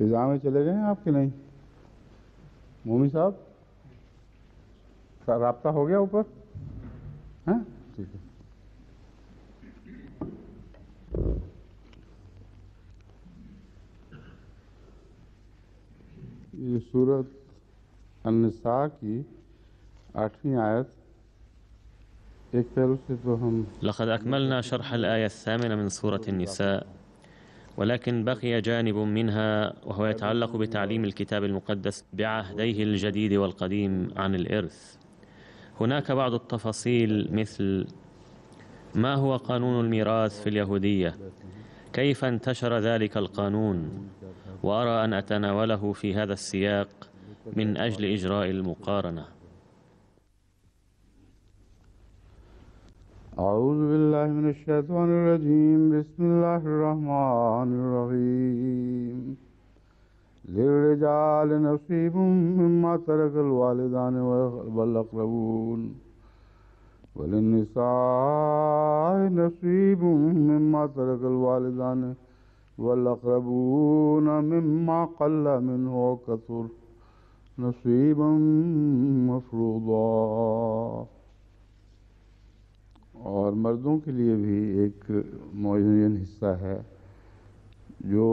फिजा में चले गए हैं आपके? नहीं मोमी साहब, राब्ता हो गया ऊपर? हैं, ठीक है। ये सूरत अन्निसा की 8वीं आयत, एक पहलू से तो हम لقد أكملنا شرح الآية 8 من سورة النساء، ولكن بقي جانب منها وهو يتعلق بتعليم الكتاب المقدس بعهديه الجديد والقديم عن الإرث. هناك بعض التفاصيل مثل ما هو قانون الميراث في اليهودية، كيف انتشر ذلك القانون، وأرى أن أتناوله في هذا السياق من أجل إجراء المقارنة. أعوذ بالله من الشيطان الرجيم. بسم الله الرحمن الرحيم. للرجال نصيب مما ترك الوالدان والأقربون وللنساء نصيب مما ترك الوالدان والأقربون مما قل منه وكثر نصيبا مفروضا। और मर्दों के लिए भी एक मुअय्यन हिस्सा है जो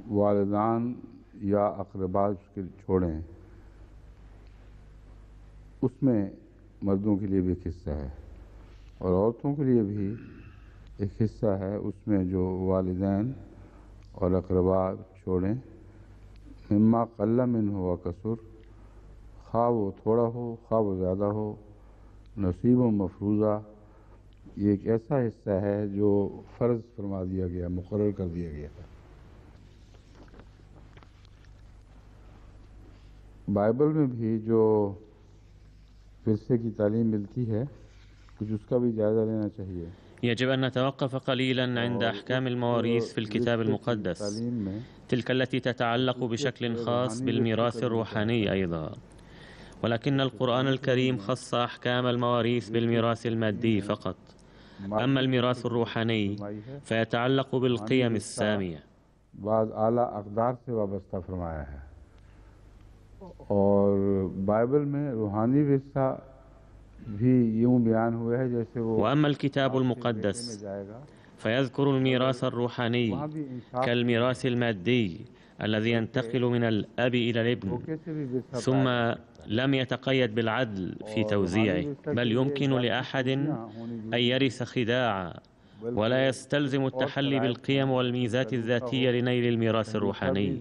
वालिदान या अक़रबा उसके छोड़ें, उसमें मर्दों के लिए भी एक हिस्सा है, और औरतों के लिए भी एक हिस्सा है उसमें जो वालिदैन और अक़रबा छोड़ें। मिम्मा क़ल्ल मिन्हु व कसुर, खा वो थोड़ा हो खा वो ज़्यादा हो, नसीब व मफरूज़ा, ये एक ऐसा हिस्सा है जो फ़र्ज़ फरमा दिया गया, मुक़र्रर कर दिया गया है। बाइबल में भी जो विरसे की तालीम मिलती है, कुछ उसका भी जायज़ा लेना चाहिए। يجب أن نتوقف قليلا عند أحكام المواريث في الكتاب المقدس، تلك التي تتعلق بشكل خاص بالميراث الروحاني أيضا، ولكن القرآن الكريم خص أحكام المواريث بالميراث المادي فقط. أما الميراث الروحاني فيتعلق بالقيم السامية. بعض आला अक़दार से वाबस्ता फरमाया है, और बाइबल में रूहानी विरसा भी यूं बयान हुआ है जैसे वो। وأما الكتاب المقدس فيذكر الميراث الروحاني كالميراث المادي الذي ينتقل من الأب إلى الابن، ثم لم يتقيد بالعدل في توزيعه، بل يمكن لأحد أن يرث خداعا، ولا يستلزم التحلي بالقيم والميزات الذاتية لنيل الميراث الروحاني،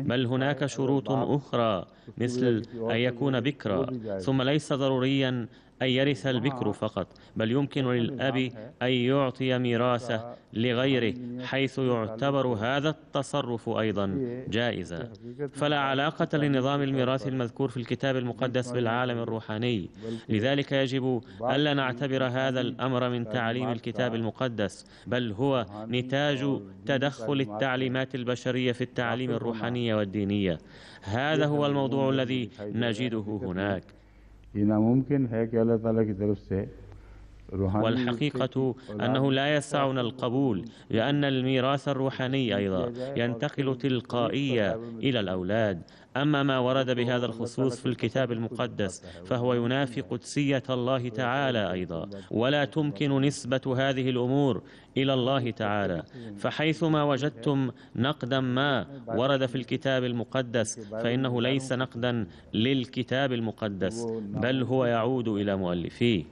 بل هناك شروط أخرى مثل أن يكون بكرا، ثم ليس ضروريا أن يرث البكر فقط، بل يمكن للأب أن يعطي ميراثه لغيره، حيث يعتبر هذا التصرف أيضا جائزا. فلا علاقة لنظام الميراث المذكور في الكتاب المقدس بالعالم الروحاني، لذلك يجب ألا نعتبر هذا الأمر من تعاليم الكتاب المقدس، بل هو نتاج تدخل التعليمات البشرية في التعاليم الروحانية والدينية. هذا هو الموضوع الذي نجده هناك. والحقيقة أنه لا يسعنا القبول لأن الميراث الروحاني أيضا ينتقل تلقائيا إلى الأولاد. أما ما ورد بهذا الخصوص في الكتاب المقدس فهو ينافي قدسية الله تعالى أيضا، ولا تمكن نسبة هذه الأمور إلى الله تعالى. فحيثما وجدتم نقدا ما ورد في الكتاب المقدس فإنه ليس نقدا للكتاب المقدس، بل هو يعود إلى مؤلفيه،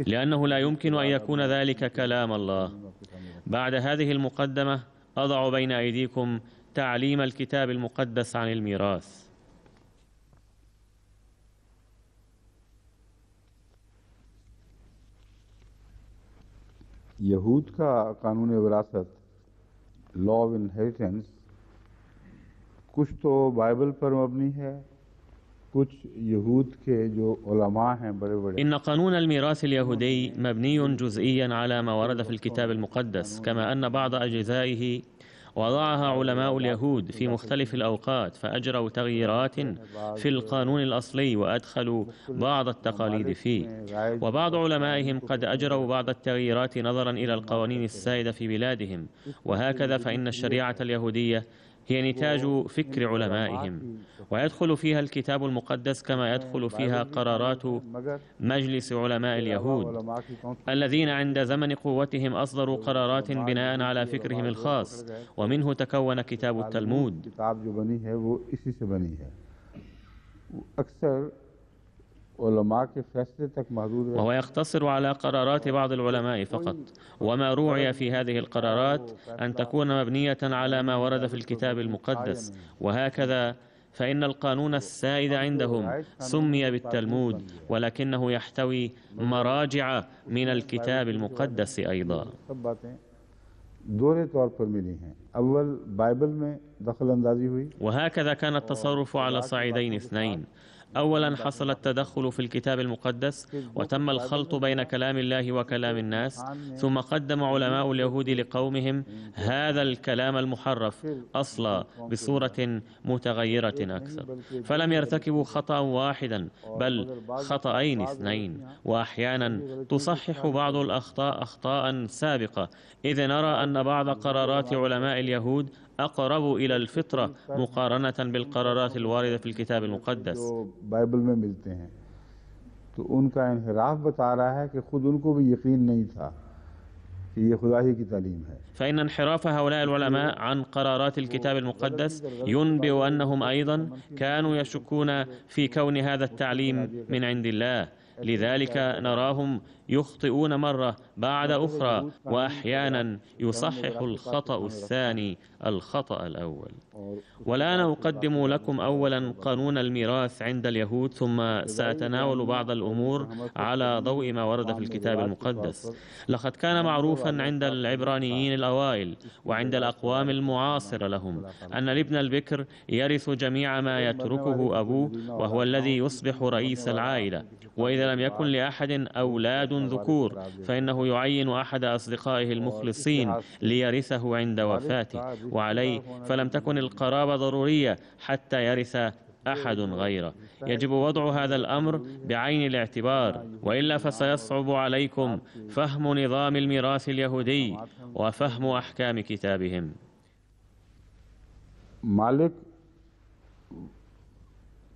لأنه لا يمكن أن يكون ذلك كلام الله. بعد هذه المقدمة أضع بين أيديكم تعليم الكتاب المقدس عن الميراث. यहूद का कानून विरासत, लॉ ऑफ इनहेरिटेंस, कुछ तो बाइबल पर मबनी है, कुछ यहूद के जो उलमा हैं बड़े बड़े। إن قانون الميراث اليهودي مبني جزئيا على ما ورد في الكتاب المقدس، كما أن بعض أجزائه وضعها علماء اليهود في مختلف الأوقات، فأجروا تغييرات في القانون الأصلي وأدخلوا بعض التقاليد فيه، وبعض علمائهم قد أجروا بعض التغييرات نظرا إلى القوانين السائدة في بلادهم. وهكذا فإن الشريعة اليهودية هي نتاج فكر علمائهم، ويدخل فيها الكتاب المقدس كما يدخل فيها قرارات مجلس علماء اليهود الذين عند زمن قوتهم أصدروا قرارات بناء على فكرهم الخاص، ومنه تكون كتاب التلمود. وهو يقتصر على قرارات بعض العلماء فقط، وما روعي في هذه القرارات أن تكون مبنية على ما ورد في الكتاب المقدس، وهكذا فإن القانون السائد عندهم سمي بالتلمود، ولكنه يحتوي مراجع من الكتاب المقدس أيضا. وهكذا كان التصرف على صعيدين اثنين. أولا حصل التدخل في الكتاب المقدس وتم الخلط بين كلام الله وكلام الناس، ثم قدم علماء اليهود لقومهم هذا الكلام المحرف أصلا بصورة متغيرة أكثر، فلم يرتكبوا خطأ واحدا بل خطأين اثنين، وأحيانا تصحح بعض الأخطاء أخطاء سابقة، إذ نرى أن بعض قرارات علماء اليهود أقرب إلى الفطرة مقارنة بالقرارات الواردة في الكتاب المقدس. فإن انحراف هؤلاء العلماء عن قرارات الكتاب المقدس ينبئ أنهم أيضا كانوا يشكون في كون هذا التعليم من عند الله، لذلك نراهم يخطئون مرة بعد أخرى، وأحيانا يصحح الخطأ الثاني الخطأ الأول. والآن أقدم لكم أولا قانون الميراث عند اليهود، ثم سأتناول بعض الأمور على ضوء ما ورد في الكتاب المقدس. لقد كان معروفا عند العبرانيين الأوائل وعند الأقوام المعاصرة لهم أن الابن البكر يرث جميع ما يتركه أبوه، وهو الذي يصبح رئيس العائلة، وإذا لم يكن لأحد أولاد ذكور فإنه يعين أحد أصدقائه المخلصين ليرثه عند وفاته، وعليه فلم تكن القرابة ضرورية حتى يرث أحد غيره. يجب وضع هذا الأمر بعين الاعتبار، وإلا فسيصعب عليكم فهم نظام الميراث اليهودي وفهم أحكام كتابهم. مالك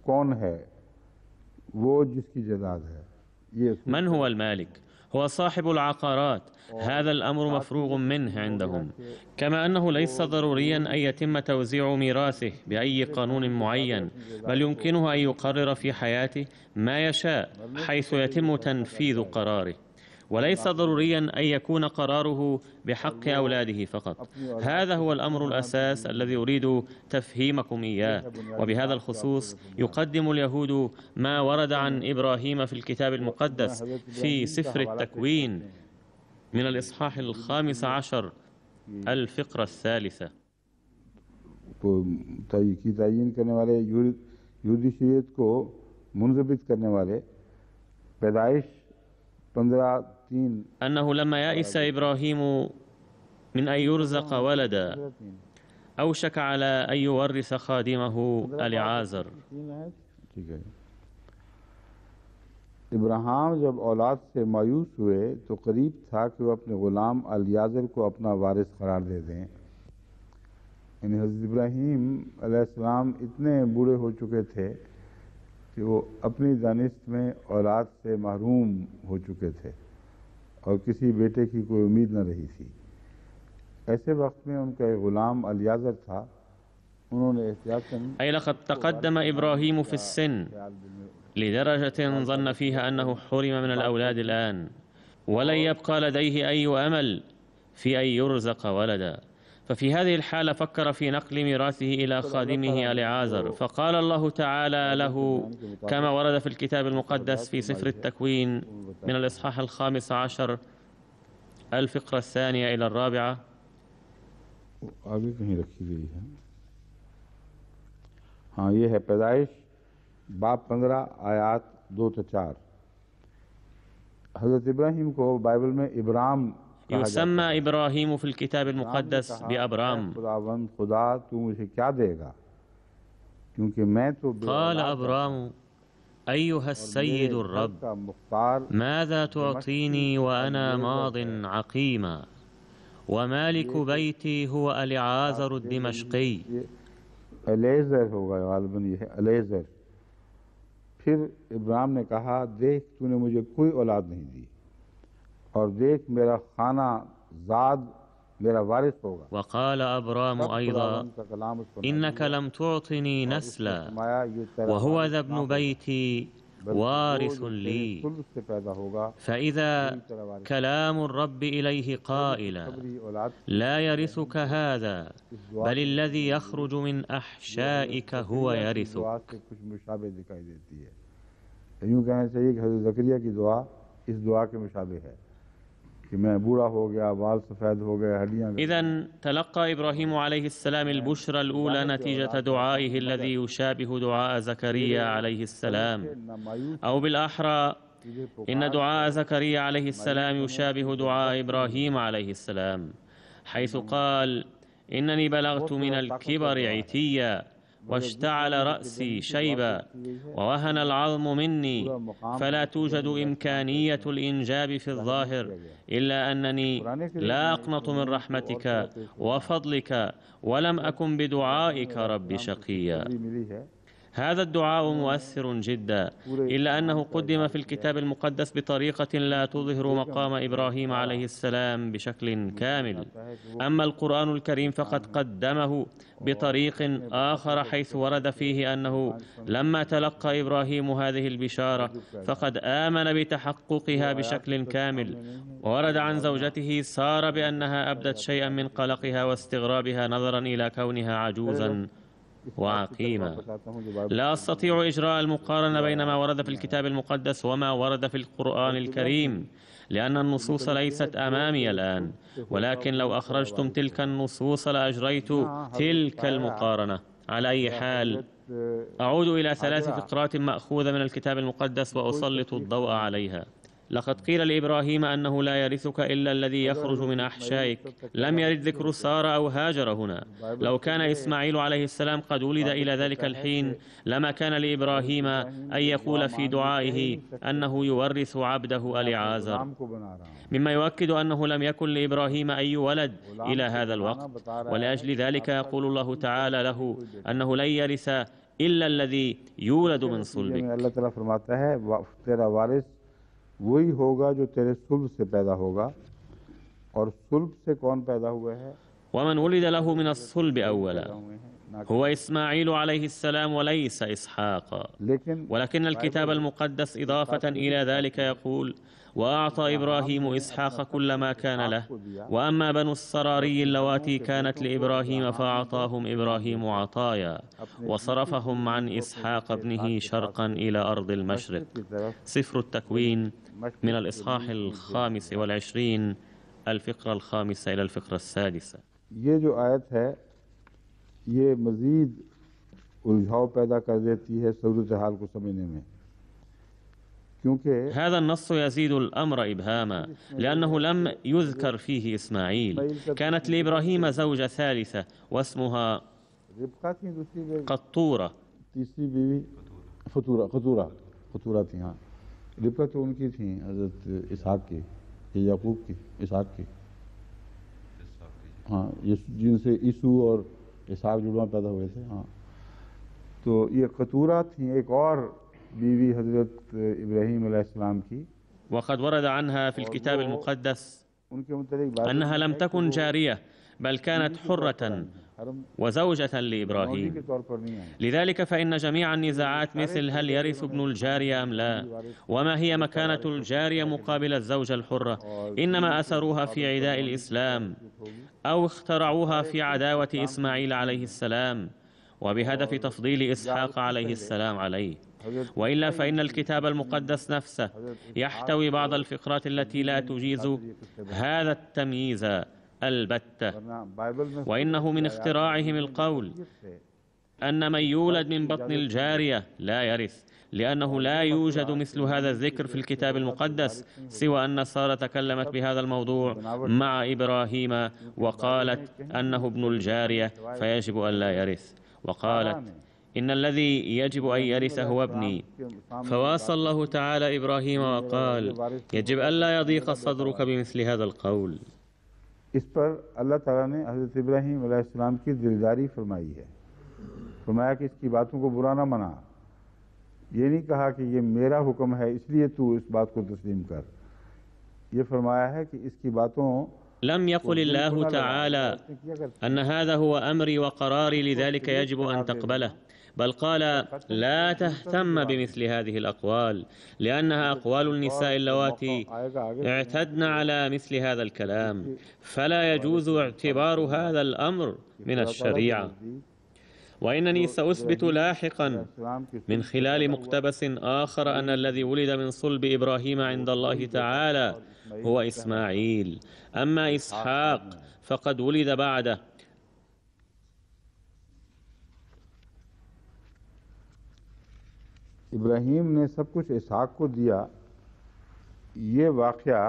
कौन है वो जिसकी जायदाद है। من هو المالك؟ هو صاحب العقارات. هذا الأمر مفروغ منه عندهم، كما أنه ليس ضروريا أن يتم توزيع ميراثه بأي قانون معين، بل يمكنه أن يقرر في حياته ما يشاء حيث يتم تنفيذ قراره، وليس ضروريا أن يكون قراره بحق أولاده فقط. هذا هو الأمر الأساس الذي أريد تفهيمكم إياه. وبهذا الخصوص يقدم اليهود ما ورد عن إبراهيم في الكتاب المقدس في سفر التكوين من الإصحاح 15 الفقرة 3. تعيين करने वाले यहूदी शरीयत को मुंजबित करने वाले पैदाइश 15 أنه لما يأس إبراهيم من أن يرزق ولدا أوشك على أن يورث خادمه أليعازر. इब्राहिम जब औलाद से मायूस हुए तो करीब था कि वो अपने गुलाम अलियाज़र को अपना वारिस करार दे दें। यानी हज़रत इब्राहिम अलैहिस्सलाम इतने बूढ़े हो चुके थे कि वो अपनी दानिश्त में औलाद से महरूम हो चुके थे और किसी बेटे की कोई उम्मीद न रही थी। ऐसे वक्त में उनका एक गुलाम अलियाज़र था। उन्होंने एहतियातन أي لقد تقدم إبراهيم في السن لدرجة ظن فيها أنه حرم من الأولاد الآن، ولن يبقى لديه أي أمل في أن يرزق ولدا، ففي هذه الحالة فكر في نقل ميراثه إلى خادمه أليعازر، فقال الله تعالى له كما ورد في الكتاب المقدس في سفر التكوين من الإصحاح 15 الفقرة 2 إلى 4. आगे कहीं रखी गई है। हाँ, ये है पैदाइश बाब 15 आयात 2-4। हज़रत इब्राहिम को बाइबल में इब्राम يسمى إبراهيم في الكتاب المقدس بأبرام. खुदा तू मुझे क्या देगा क्योंकि मैं तो قال أبرام أيها السيد الرب ماذا تعطيني وأنا ماض عقيما ومالك بيتي هو أليعازر الدمشقي अलेज़र होगा, गालिबन ये है अलेज़र। फिर इब्राहिम ने कहा, देख तूने मुझे कोई औलाद नहीं दी, और देख मेरा खाना ज़ाद मेरा वारिस होगा। وقال أبرام أيضا إنك لم تعطني نسلا وهو ذا ابن بيتي وارث لي. فإذا كلام الرب إليه قائلا لا يرثك هذا بل الذي يخرج من أحشائك هو يرثك. यूँ कहना चाहिए कि हज़रत ज़करिया की दुआ इस दुआ के मुशाबे है कि मैं बूढ़ा हो गया, बाल सफ़ेद हो गए, हड्डियाँ। إذن تلقى إبراهيم عليه السلام البشرى الأولى نتيجة دعائه الذي يشابه دعاء زكريا عليه السلام، أو بالأحرى إن دعاء زكريا عليه السلام يشابه دعاء إبراهيم عليه السلام، حيث قال إنني بلغت من الكبر عتيا واشتعل رأسي شيبا ووهن العظم مني فلا توجد إمكانية الإنجاب في الظاهر إلا أنني لا أقنط من رحمتك وفضلك ولم أكن بدعائك رب شقيا. هذا الدعاء مؤثر جدا، إلا أنه قدم في الكتاب المقدس بطريقة لا تظهر مقام إبراهيم عليه السلام بشكل كامل. أما القرآن الكريم فقد قدمه بطريق آخر، حيث ورد فيه أنه لما تلقى إبراهيم هذه البشارة فقد آمن بتحققها بشكل كامل. ورد عن زوجته سارة بأنها أبدت شيئا من قلقها واستغرابها نظرا إلى كونها عجوزا وعقيمة. لا أستطيع إجراء المقارنة بين ما ورد في الكتاب المقدس وما ورد في القرآن الكريم، لأن النصوص ليست أمامي الآن، ولكن لو أخرجتم تلك النصوص لأجريت تلك المقارنة. على أي حال، أعود إلى 3 فقرات مأخوذة من الكتاب المقدس وأسلط الضوء عليها. لقد قيل لإبراهيم أنه لا يرثك إلا الذي يخرج من أحشائك. لم يرد ذكر سارة أو هاجر هنا. لو كان إسماعيل عليه السلام قد ولد إلى ذلك الحين لما كان لإبراهيم أن يقول في دعائه أنه يورث عبده أليعازر، مما يؤكد أنه لم يكن لإبراهيم أي ولد إلى هذا الوقت، ولأجل ذلك يقول الله تعالى له أنه لن يرث إلا الذي يولد من صلبك. वही होगा जो तेरे सुल्ब से पैदा होगा, और सुल्ब से कौन पैदा हुए है? ومن ولد له من الصلب أولا هو إسماعيل عليه السلام وليس إسحاق. ولكن الكتاب المقدس إضافة إلى ذلك يقول وأعطى إبراهيم إسحاق كل ما كان له، وأما بنو الصراري اللواتي كانت لإبراهيم فأعطاهم إبراهيم عطايا وصرفهم عن إسحاق ابنه شرقا إلى أرض المشرق. سفر التكوين من الإصحاح 25 الفقرة 5 إلى الفقرة 6. ये जो आयत है ये मज़ीद उलझाव पैदा कर देती है सूरत हाल को समझने में, क्योंकि هذا النص يزيد الأمر إبهاما لأنه لم يذكر فيه إسماعيل. كانت لإبراهيم زوجة ثالثة واسمها قطورة. तीसरी बीवी खतूरा थी। हाँ, रिबका तो उनकी थी हज़रत इसहाक की, याकूब की, इसहाक की। हाँ, जिनसे ईसू और इसहाक जुड़वा पैदा हुए थे। हाँ, तो ये खतूरा थी एक और बीवी हज़रत इब्राहीम अलैहिस्सलाम की। وقد ورد عنها في الكتاب المقدس أنها لم تكن جارية بل كانت حرة وزوجة لإبراهيم. لذلك فإن جميع النزاعات مثل هل يرث ابن الجارية أم لا، وما هي مكانة الجارية مقابل الزوجة الحرة، إنما أثروها في عداء الإسلام أو اخترعوها في عداوة إسماعيل عليه السلام وبهدف تفضيل إسحاق عليه السلام عليه. وإلا فإن الكتاب المقدس نفسه يحتوي بعض الفقرات التي لا تجيز هذا التمييز البتة. وإنه من اختراعهم القول أن من يولد من بطن الجارية لا يرث، لأنه لا يوجد مثل هذا الذكر في الكتاب المقدس، سوى أن سارة تكلمت بهذا الموضوع مع إبراهيم وقالت أنه ابن الجارية فيجب أن لا يرث، وقالت إن الذي يجب أن يرث هو ابني. فواصل الله تعالى إبراهيم وقال يجب ألا يضيق صدرك بمثل هذا القول. इस पर अल्लाह ताला ने हज़रत इब्राहीम अलैहिस्सलाम की दिलदारी फरमाई है। फरमाया कि इसकी बातों को बुरा ना मना, ये नहीं कहा कि ये मेरा हुक्म है इसलिए तू इस बात को तस्लीम कर, ये फरमाया है कि इसकी बातों لم يقل الله تعالى أن هذا هو أمري وقراري لذلك يجب أن تقبله، بل قال لا تهتم بمثل هذه الأقوال لأنها أقوال النساء اللواتي اعتدن على مثل هذا الكلام، فلا يجوز اعتبار هذا الأمر من الشريعة. وإنني سأثبت لاحقا من خلال مقتبس آخر أن الذي ولد من صلب إبراهيم عند الله تعالى هو إسماعيل، أما إسحاق فقد ولد بعده. इब्राहीम ने सब कुछ इसहाक को दिया, ये वाक़या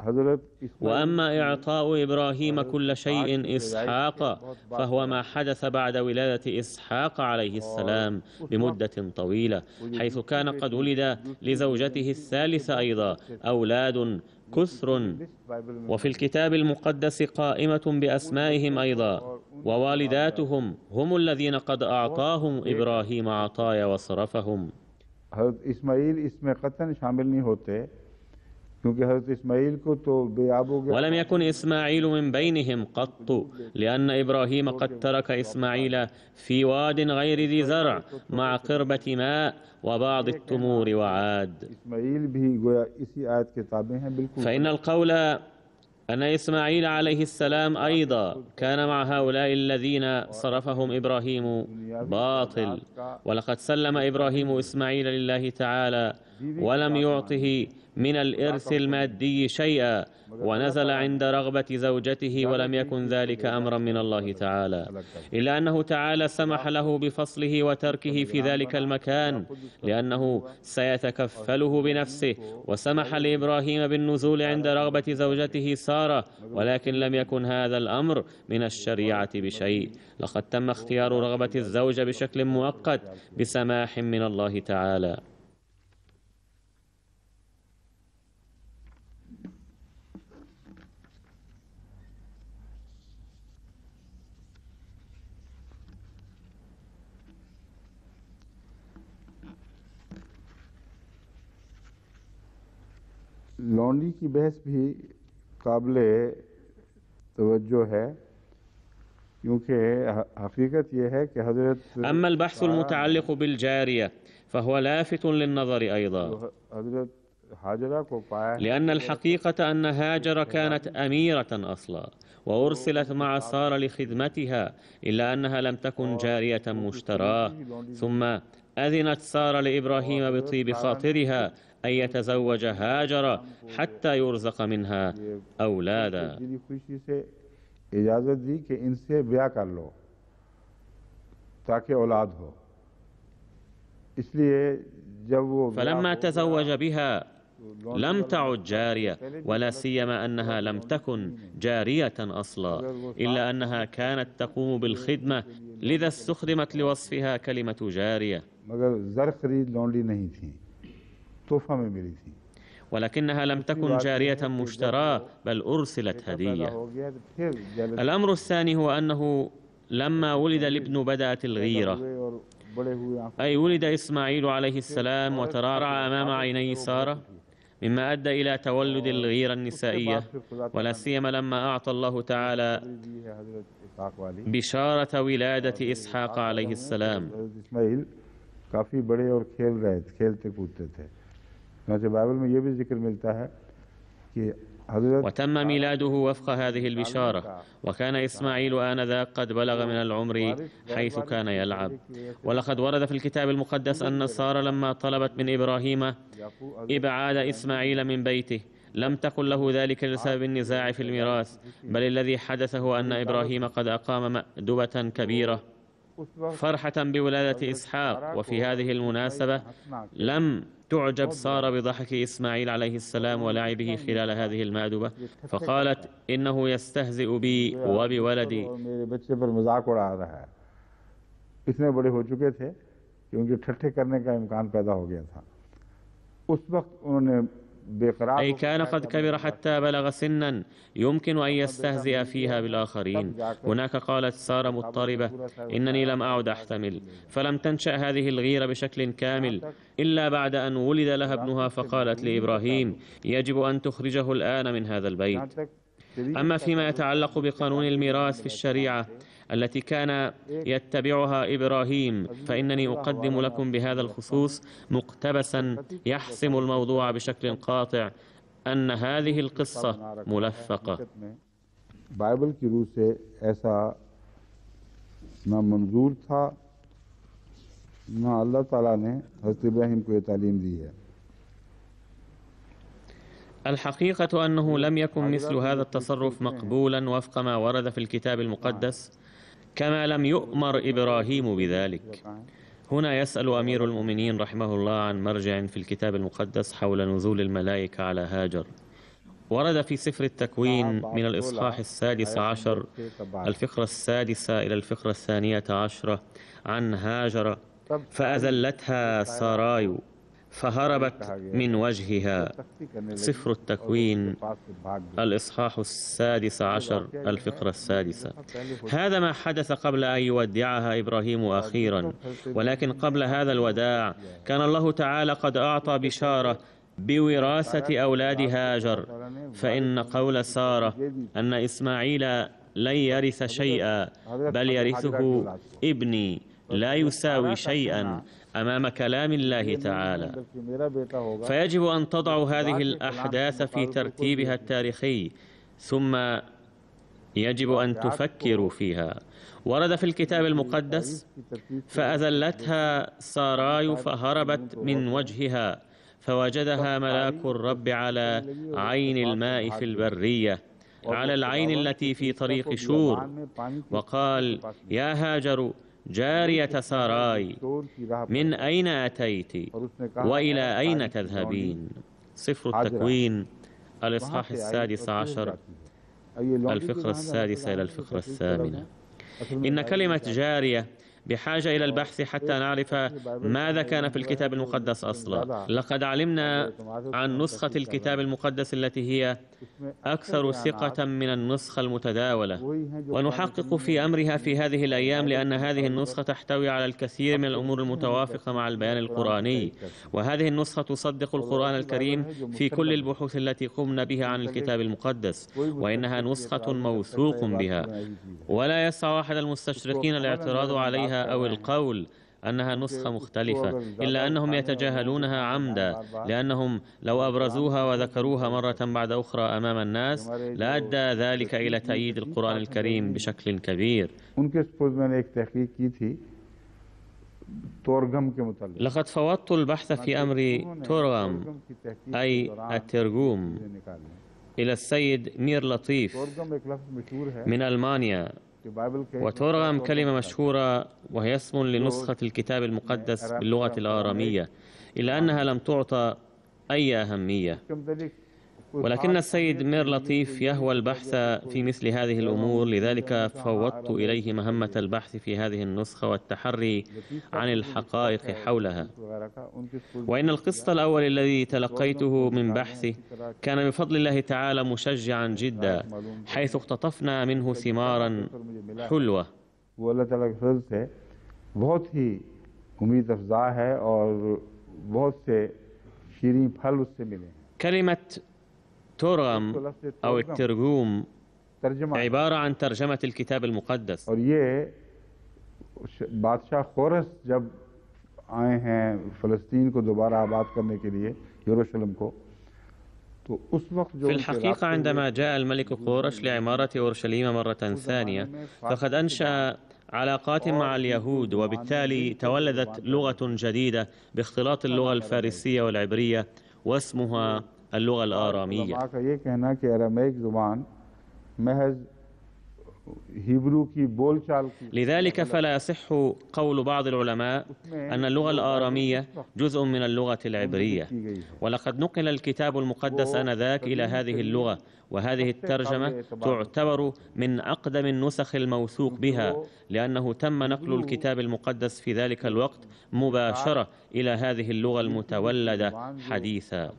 हज़रत وأما إعطاء إبراهيم كل شيء إسحاق فهو ما حدث بعد ولادة إسحاق عليه السلام بمدة طويلة، حيث كان قد ولد لزوجته الثالثة أيضا أولاد كثر، وفي الكتاب المقدس قائمة بأسمائهم أيضا، ووالداتهم هم الذين قد أعطاهم إبراهيم عطايا وصرفهم. हज़रत इस्माइल इसमें क़तन शामिल नहीं होते क्योंकि हज़रत इस्माइल को तो बेआब हो गया। ولم يكن إسماعيل من بينهم قط، لأن إبراهيم قد ترك إسماعيل في واد غير ذي زرع مع قربة ماء وبعض التمور وعاد. इस्माइल भी गोया इसी आयत के ताबे हैं बिल्कुल। فإن القول أن إسماعيل عليه السلام أيضا كان مع هؤلاء الذين صرفهم إبراهيم باطل، ولقد سلم إبراهيم إسماعيل لله تعالى ولم يعطه من الإرث المادي شيئا، ونزل عند رغبة زوجته ولم يكن ذلك أمرا من الله تعالى، إلا أنه تعالى سمح له بفصله وتركه في ذلك المكان لأنه سيتكفله بنفسه، وسمح لإبراهيم بالنزول عند رغبة زوجته سارة، ولكن لم يكن هذا الأمر من الشريعة بشيء. لقد تم اختيار رغبة الزوجة بشكل مؤقت بسماح من الله تعالى. लौंडी की बहस भी काबिले तवज्जो है क्योंकि हकीकत यह है कि हज़रत أما البحث المتعلق بالجارية فهو لافت للنظر أيضا، हज़रत हाजरा को पाया لأن الحقيقة أن هاجر كانت أميرة أصلا وأرسلت مع سارة لخدمتها، إلا أنها لم تكن جارية مشتراه، ثم أذنت سارة لإبراهيم بطيب خاطرها أن يتزوج هاجر حتى يرزق منها أولادا. खुशी से इजाज़त दी कि इनसे ब्याह कर लो ताकि औलाद हो, इसलिए जब वो فلما تزوج بها لم تعد جارية، ولا سيما أنها لم تكن جارية أصلا، إلا أنها كانت تقوم بالخدمة، لذا استخدمت لوصفها كلمة جارية. मगर ज़र खरीद लौंडी नहीं थी, तोहफा में मिली थी। ولكنها لم تكن جارية مشتراة بل أرسلت هدية. الأمر الثاني هو أنه لما ولد الابن بدأت الغيرة، أي ولد إسماعيل عليه السلام وترعرع أمام عيني سارة، مما أدى إلى تولد الغيرة النسائية، ولا سيما لما أعطى الله تعالى بشارة ولادة إسحاق عليه السلام. काफ़ी बड़े और खेलते कूदते थे। बाइबल में ये भी जिक्र मिलता है कि وتم ميلاده وفق هذه البشارة، وكان إسماعيل آنذاك قد بلغ من العمر حيث كان يلعب. ولقد ورد في الكتاب المقدس أن سارة لما طلبت من إبراهيم إبعاد إسماعيل من بيته لم تقل له ذلك لسبب النزاع في الميراث، بل الذي حدث هو أن إبراهيم قد أقام مأدبة كبيرة فرحة بولادة إسحاق، وفي هذه المناسبة لم تعجب سارة بضحك إسماعيل عليه السلام ولعبه خلال هذه المأدبة، فقالت إنه يستهزئ بي وبولدي. मेरे बच्चे पर मजाक उड़ा रहा है, इतने बड़े हो चुके थे कि उनके ठट्ठे करने का इम्कान पैदा हो गया था। उस वक्त उन्होंने أي كان قد كبر حتى بلغ سنا يمكن أن يستهزئ فيها بالآخرين. هناك قالت سارة مضطربة: إنني لم أعد أحتمل. فلم تنشأ هذه الغيرة بشكل كامل إلا بعد أن ولد لها ابنها، فقالت لإبراهيم: يجب أن تخرجه الآن من هذا البيت. أما فيما يتعلق بقانون الميراث في الشريعة التي كان يتبعها إبراهيم، فإنني أقدم لكم بهذا الخصوص مقتبسا يحسم الموضوع بشكل قاطع أن هذه القصة ملفقة. बाइबल की रूह से ऐसा ना मंजूर था, ना अल्लाह ताला ने हज़रत इब्राहिम को ये तालीम दी है। الحقيقة أنه لم يكن مثل هذا التصرف مقبولا وفق ما ورد في الكتاب المقدس، كما لم يؤمر إبراهيم بذلك. هنا يسأل أمير المؤمنين رحمه الله عن مرجع في الكتاب المقدس حول نزول الملائكة على هاجر. ورد في سفر التكوين من الإصحاح 16 الفقرة 6 إلى الفقرة 12 عن هاجر: فأذلتها ساراي فهربت من وجهها. سفر التكوين الإصحاح 16 الفقرة 6. هذا ما حدث قبل أن يودعها إبراهيم أخيرا، ولكن قبل هذا الوداع كان الله تعالى قد أعطى بشارة بوراثة أولاد هاجر، فإن قول سارة أن إسماعيل لن يرث شيئا بل يرثه ابني لا يساوي شيئا أمام كلام الله تعالى. فيجب أن تضعوا هذه الأحداث في ترتيبها التاريخي، ثم يجب أن تفكروا فيها. ورد في الكتاب المقدس: فأذلتها ساراي فهربت من وجهها، فوجدها ملاك الرب على عين الماء في البرية، على العين التي في طريق شور، وقال: يا هاجر جارية ساراي، من أين أتيت وإلى أين تذهبين؟ سفر التكوين الإصحاح 16 الفقرة 6 إلى الفقرة 8. إن كلمة جارية بحاجة إلى البحث حتى نعرف ماذا كان في الكتاب المقدس أصلا. لقد علمنا عن نسخة الكتاب المقدس التي هي أكثر ثقة من النسخة المتداولة، ونحقق في أمرها في هذه الأيام، لأن هذه النسخة تحتوي على الكثير من الأمور المتوافقة مع البيان القرآني، وهذه النسخة تصدق القرآن الكريم في كل البحوث التي قمنا بها عن الكتاب المقدس، وإنها نسخة موثوق بها، ولا يسع أحد المستشرقين الاعتراض عليها أو القول أنها نسخة مختلفة، إلا أنهم يتجاهلونها عمدا، لأنهم لو أبرزوها وذكروها مرة بعد أخرى أمام الناس لأدى ذلك إلى تأييد القرآن الكريم بشكل كبير. لقد فوضت البحث في أمر تورغم أي الترجوم إلى السيد مير لطيف من ألمانيا. وتورغم كلمة مشهورة وهي اسم لنسخة الكتاب المقدس باللغة الآرامية، إلا أنها لم تعطى أي أهمية. ولكن السيد مير لطيف يهوى البحث في مثل هذه الأمور، لذلك فوضت إليه مهمة البحث في هذه النسخة والتحري عن الحقائق حولها. وإن القسط الأول الذي تلقيته من بحثي كان بفضل الله تعالى مشجعا جدا، حيث اقتطفنا منه ثمارا حلوة. كلمة تورغم أو الترجوم عبارة عن ترجمة الكتاب المقدس. बादशाह खोरस जब आए हैं फ़लस्तीन को दोबारा आबाद करने के लिए यरूशलेम को, तो उस वक्त जो في الحقيقة عندما جاء الملك قورش لعمارة أورشليم مرة ثانية، فقد أنشأ علاقات مع اليهود، وبالتالي تولدت لغة جديدة باختلاط اللغة الفارسية والعبرية واسمها اللغة الآرامية. لذلك فلا يصح قول بعض العلماء أن اللغة الآرامية جزء من اللغة العبرية، ولقد نقل الكتاب المقدس آنذاك إلى هذه اللغة، وهذه الترجمة تعتبر من أقدم النسخ الموثوق بها، لأنه تم نقل الكتاب المقدس في ذلك الوقت مباشرة إلى هذه اللغة المتولدة حديثا.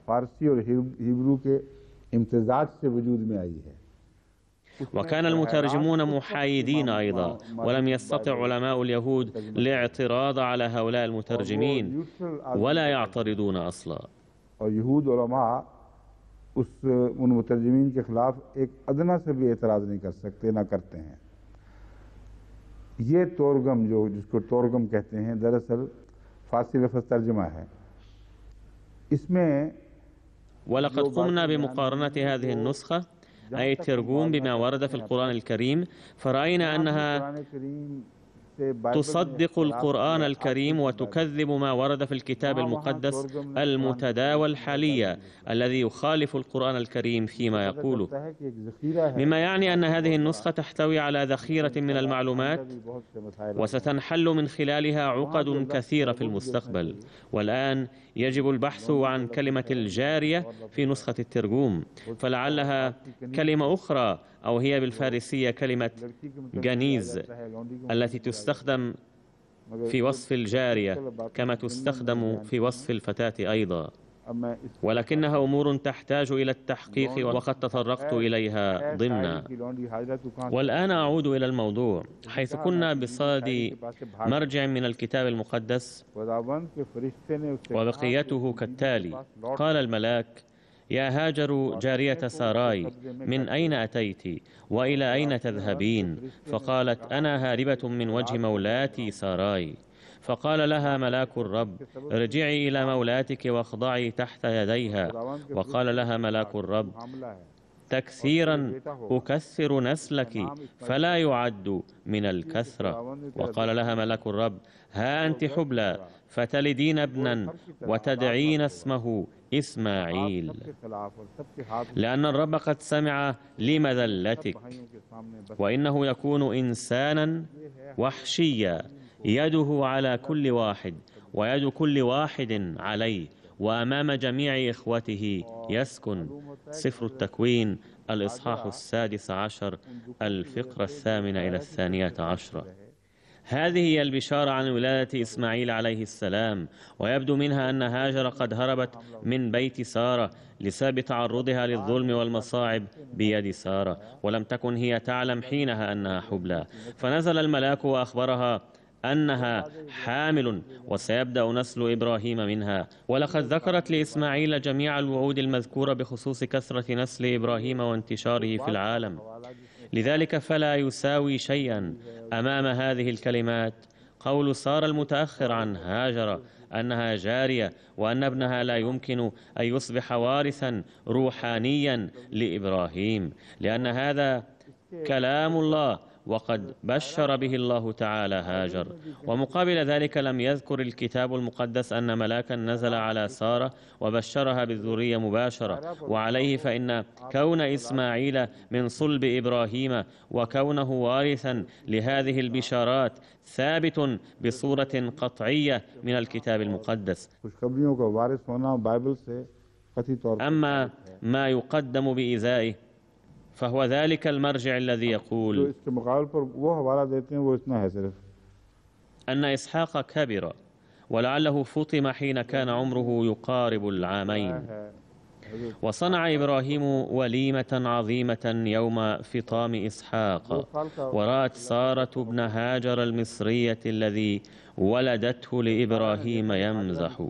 وكان المترجمون محايدين أيضا، ولم يستطع علماء اليهود الاعتراض على هؤلاء المترجمين ولا يعترضون أصلا. उन मुतरजमीन के खिलाफ एक अदना से भी एतराज़ नहीं कर सकते, ना करते हैं। ये तोरगम जिसको तोरगम कहते हैं, दरअसल फारसी लफ्ज़ तर्जुमा है। इसमें ولقد قمنا بمقارنة هذه النسخة أي الترجوم بما ورد في القرآن الكريم، فرأينا أنها تصدق القرآن الكريم وتكذب ما ورد في الكتاب المقدس المتداول حاليا الذي يخالف القرآن الكريم فيما يقوله، مما يعني أن هذه النسخة تحتوي على ذخيرة من المعلومات وستنحل من خلالها عقد كثيرة في المستقبل. والآن يجب البحث عن كلمة الجارية في نسخة الترجوم، فلعلها كلمة أخرى، أو هي بالفارسية كلمة جنيز التي تستخدم في وصف الجارية كما تستخدم في وصف الفتاة أيضا، ولكنها أمور تحتاج إلى التحقيق وقد تطرقت إليها ضمنا. والآن أعود إلى الموضوع، حيث كنا بصدد مرجع من الكتاب المقدس، وبقيته كالتالي: قال الملاك: يا هاجر جارية ساراي، من أين أتيت وإلى أين تذهبين؟ فقالت: أنا هاربة من وجه مولاتي ساراي. فقال لها ملاك الرب: ارجعي إلى مولاتك واخضعي تحت يديها. وقال لها ملاك الرب: تكثيرا أكثر نسلك فلا يعد من الكثرة. وقال لها ملاك الرب: ها أنت حبلى فتلدين ابنا وتدعين اسمه إسماعيل، لأن الرب قد سمع لمذلتك، وإنه يكون إنسانا وحشيا، يده على كل واحد ويد كل واحد عليه، وأمام جميع إخوته يسكن. سفر التكوين الإصحاح 16 الفقرة 8 إلى 12. هذه هي البشارة عن ولادة إسماعيل عليه السلام، ويبدو منها أن هاجر قد هربت من بيت سارة لسبب تعرضها للظلم والمصاعب بيد سارة، ولم تكن هي تعلم حينها أنها حبلى. فنزل الملاك وأخبرها أنها حامل وسيبدأ نسل إبراهيم منها. ولقد ذكرت لإسماعيل جميع الوعود المذكورة بخصوص كثرة نسل إبراهيم وانتشاره في العالم، لذلك فلا يساوي شيئا أمام هذه الكلمات قول سارة المتأخر عن هاجر أنها جارية، وأن ابنها لا يمكن أن يصبح وارثا روحانيا لإبراهيم، لأن هذا كلام الله وقد بشر به الله تعالى هاجر. ومقابل ذلك لم يذكر الكتاب المقدس أن ملاكا نزل على سارة وبشرها بالذرية مباشرة، وعليه فإن كون إسماعيل من صلب إبراهيم وكونه وارثا لهذه البشارات ثابت بصورة قطعية من الكتاب المقدس. أما ما يقدم بإزائه فهو ذلك المرجع الذي يقول أن إسحاق كبر ولعله فطم حين كان عمره يقارب العامين. وصنع إبراهيم وليمة عظيمة يوم فطام إسحاق، ورأت سارة ابن هاجر المصرية الذي ولدته لإبراهيم يمزح،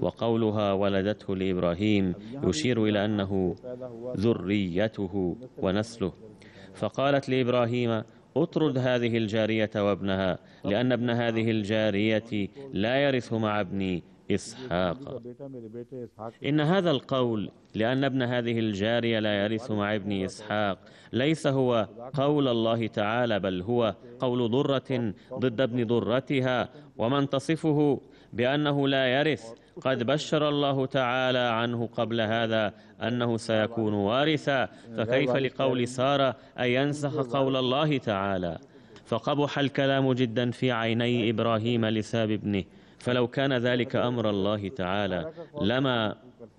وقولها ولدته لإبراهيم يشير إلى أنه ذريته ونسله. فقالت لإبراهيم: اطرد هذه الجارية وابنها، لأن ابن هذه الجارية لا يرث مع ابني إسحاق. إن هذا القول لأن ابن هذه الجارية لا يرث مع ابن إسحاق ليس هو قول الله تعالى، بل هو قول ضرة ضد ابن ضرتها، ومن تصفه بأنه لا يرث قد بشر الله تعالى عنه قبل هذا أنه سيكون وارثا، فكيف لقول سارة أن ينسخ قول الله تعالى؟ فقبح الكلام جدا في عيني إبراهيم لساب ابنه، فلو كان ذلك أمر الله تعالى لما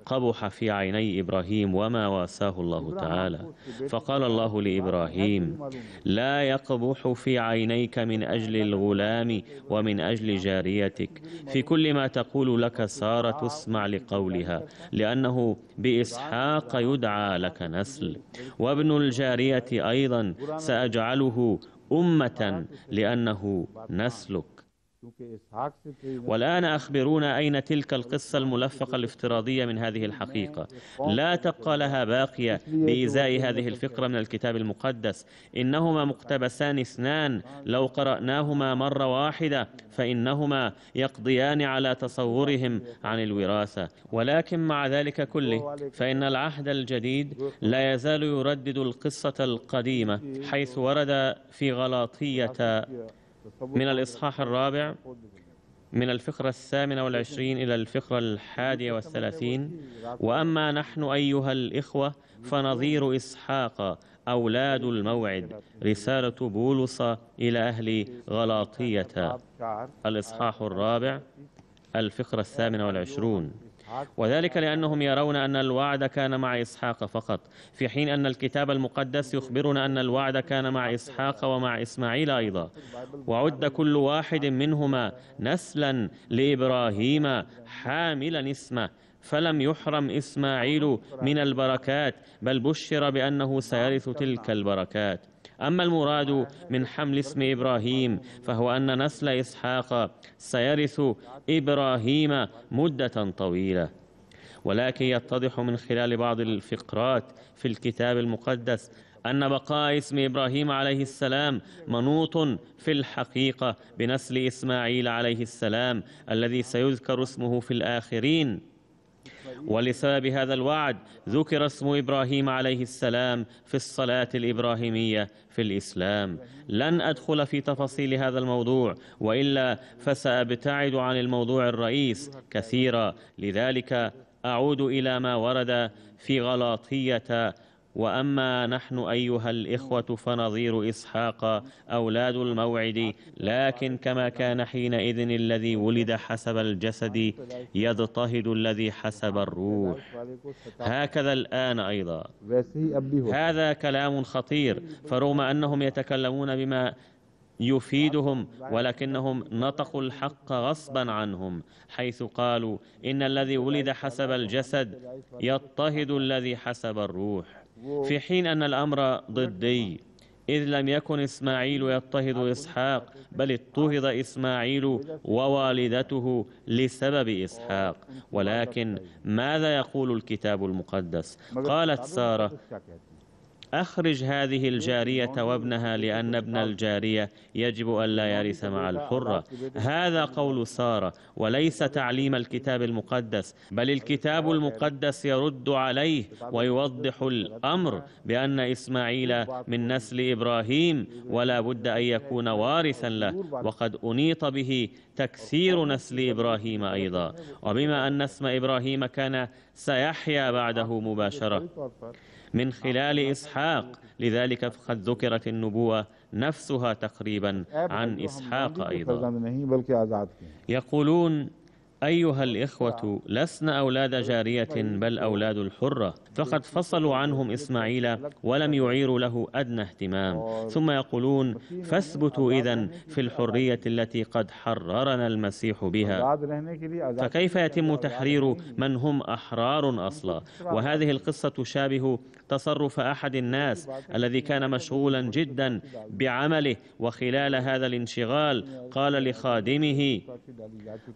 قبح في عيني إبراهيم وما واساه الله تعالى. فقال الله لإبراهيم: لا يقبح في عينيك من أجل الغلام ومن أجل جاريتك، في كل ما تقول لك سارة اسمع لقولها، لأنه بإسحاق يدعى لك نسل، وابن الجارية أيضا سأجعله أمة لأنه نسلك. والآن أخبرونا أين تلك القصة الملفقة الافتراضية من هذه الحقيقة؟ لا تبقى لها باقية بإزاء هذه الفكرة من الكتاب المقدس. إنهما مقتبسان اثنان، لو قرأناهما مرة واحدة فإنهما يقضيان على تصورهم عن الوراثة. ولكن مع ذلك كله فإن العهد الجديد لا يزال يردد القصة القديمة، حيث ورد في غلاطية من الإصحاح 4 من الفقرة 28 إلى الفقرة 31: وأما نحن أيها الإخوة فنظير إسحاق أولاد الموعد. رسالة بولس إلى أهل غلاطية، الإصحاح 4 الفقرة 28. وذلك لأنهم يرون أن الوعد كان مع إسحاق فقط، في حين أن الكتاب المقدس يخبرنا أن الوعد كان مع إسحاق ومع إسماعيل أيضا، وعد كل واحد منهما نسلا لإبراهيم حاملا اسمه، فلم يحرم إسماعيل من البركات، بل بشر بأنه سيرث تلك البركات. أما المراد من حمل اسم إبراهيم فهو أن نسل إسحاق سيرث إبراهيم مدة طويلة. ولكن يتضح من خلال بعض الفقرات في الكتاب المقدس أن بقاء اسم إبراهيم عليه السلام منوط في الحقيقة بنسل إسماعيل عليه السلام الذي سيذكر اسمه في الآخرين. ولسبب هذا الوعد ذكر اسم إبراهيم عليه السلام في الصلاة الإبراهيمية في الإسلام. لن أدخل في تفاصيل هذا الموضوع، وإلا فسأبتعد عن الموضوع الرئيس كثيرا، لذلك أعود إلى ما ورد في غلاطية: وأما نحن أيها الإخوة فنظير إسحاق أولاد الموعد، لكن كما كان حينئذ الذي ولد حسب الجسد يضطهد الذي حسب الروح، هكذا الآن أيضا. هذا كلام خطير، فرغم أنهم يتكلمون بما يفيدهم ولكنهم نطقوا الحق غصبا عنهم، حيث قالوا إن الذي ولد حسب الجسد يضطهد الذي حسب الروح، في حين أن الأمر ضدي، إذ لم يكن إسماعيل يضطهد إسحاق، بل اضطهد إسماعيل ووالدته لسبب إسحاق. ولكن ماذا يقول الكتاب المقدس؟ قالت سارة: أخرج هذه الجارية وابنها، لأن ابن الجارية يجب أن لا يرث مع الحرة. هذا قول سارة وليس تعليم الكتاب المقدس، بل الكتاب المقدس يرد عليه ويوضح الأمر بأن إسماعيل من نسل إبراهيم ولا بد أن يكون وارثا له، وقد أنيط به تكثير نسل إبراهيم أيضا، وبما أن اسم إبراهيم كان سيحيا بعده مباشرة من خلال إسحاق، لذلك فقد ذكرت النبوة نفسها تقريبا عن إسحاق أيضا. يقولون: أيها الإخوة لسنا أولاد جارية بل أولاد الحرة، فقد فصلوا عنهم إسماعيل ولم يعيروا له أدنى اهتمام. ثم يقولون: فاثبتوا إذن في الحرية التي قد حررنا المسيح بها. فكيف يتم تحرير من هم أحرار أصلا؟ وهذه القصة تشابه تصرف أحد الناس الذي كان مشغولا جدا بعمله، وخلال هذا الانشغال قال لخادمه: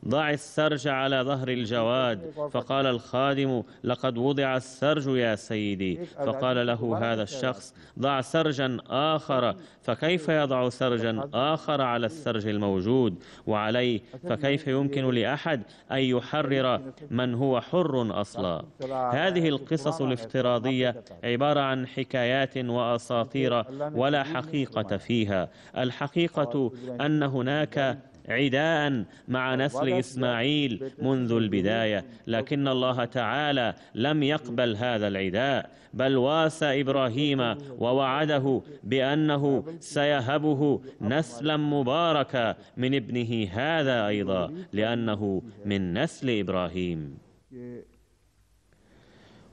ضع السرج على ظهر الجواد. فقال الخادم: لقد وضع السرج يا سيدي. فقال له هذا الشخص: ضع سرجا آخر. فكيف يضع سرجا آخر على السرج الموجود وعليه؟ فكيف يمكن لأحد أن يحرر من هو حر أصلا؟ هذه القصص الافتراضية عبارة عن حكايات وأساطير ولا حقيقة فيها. الحقيقة أن هناك عداء مع نسل إسماعيل منذ البداية، لكن الله تعالى لم يقبل هذا العداء، بل واسى إبراهيم ووعده بأنه سيهبه نسلا مباركا من ابنه هذا أيضا، لأنه من نسل إبراهيم.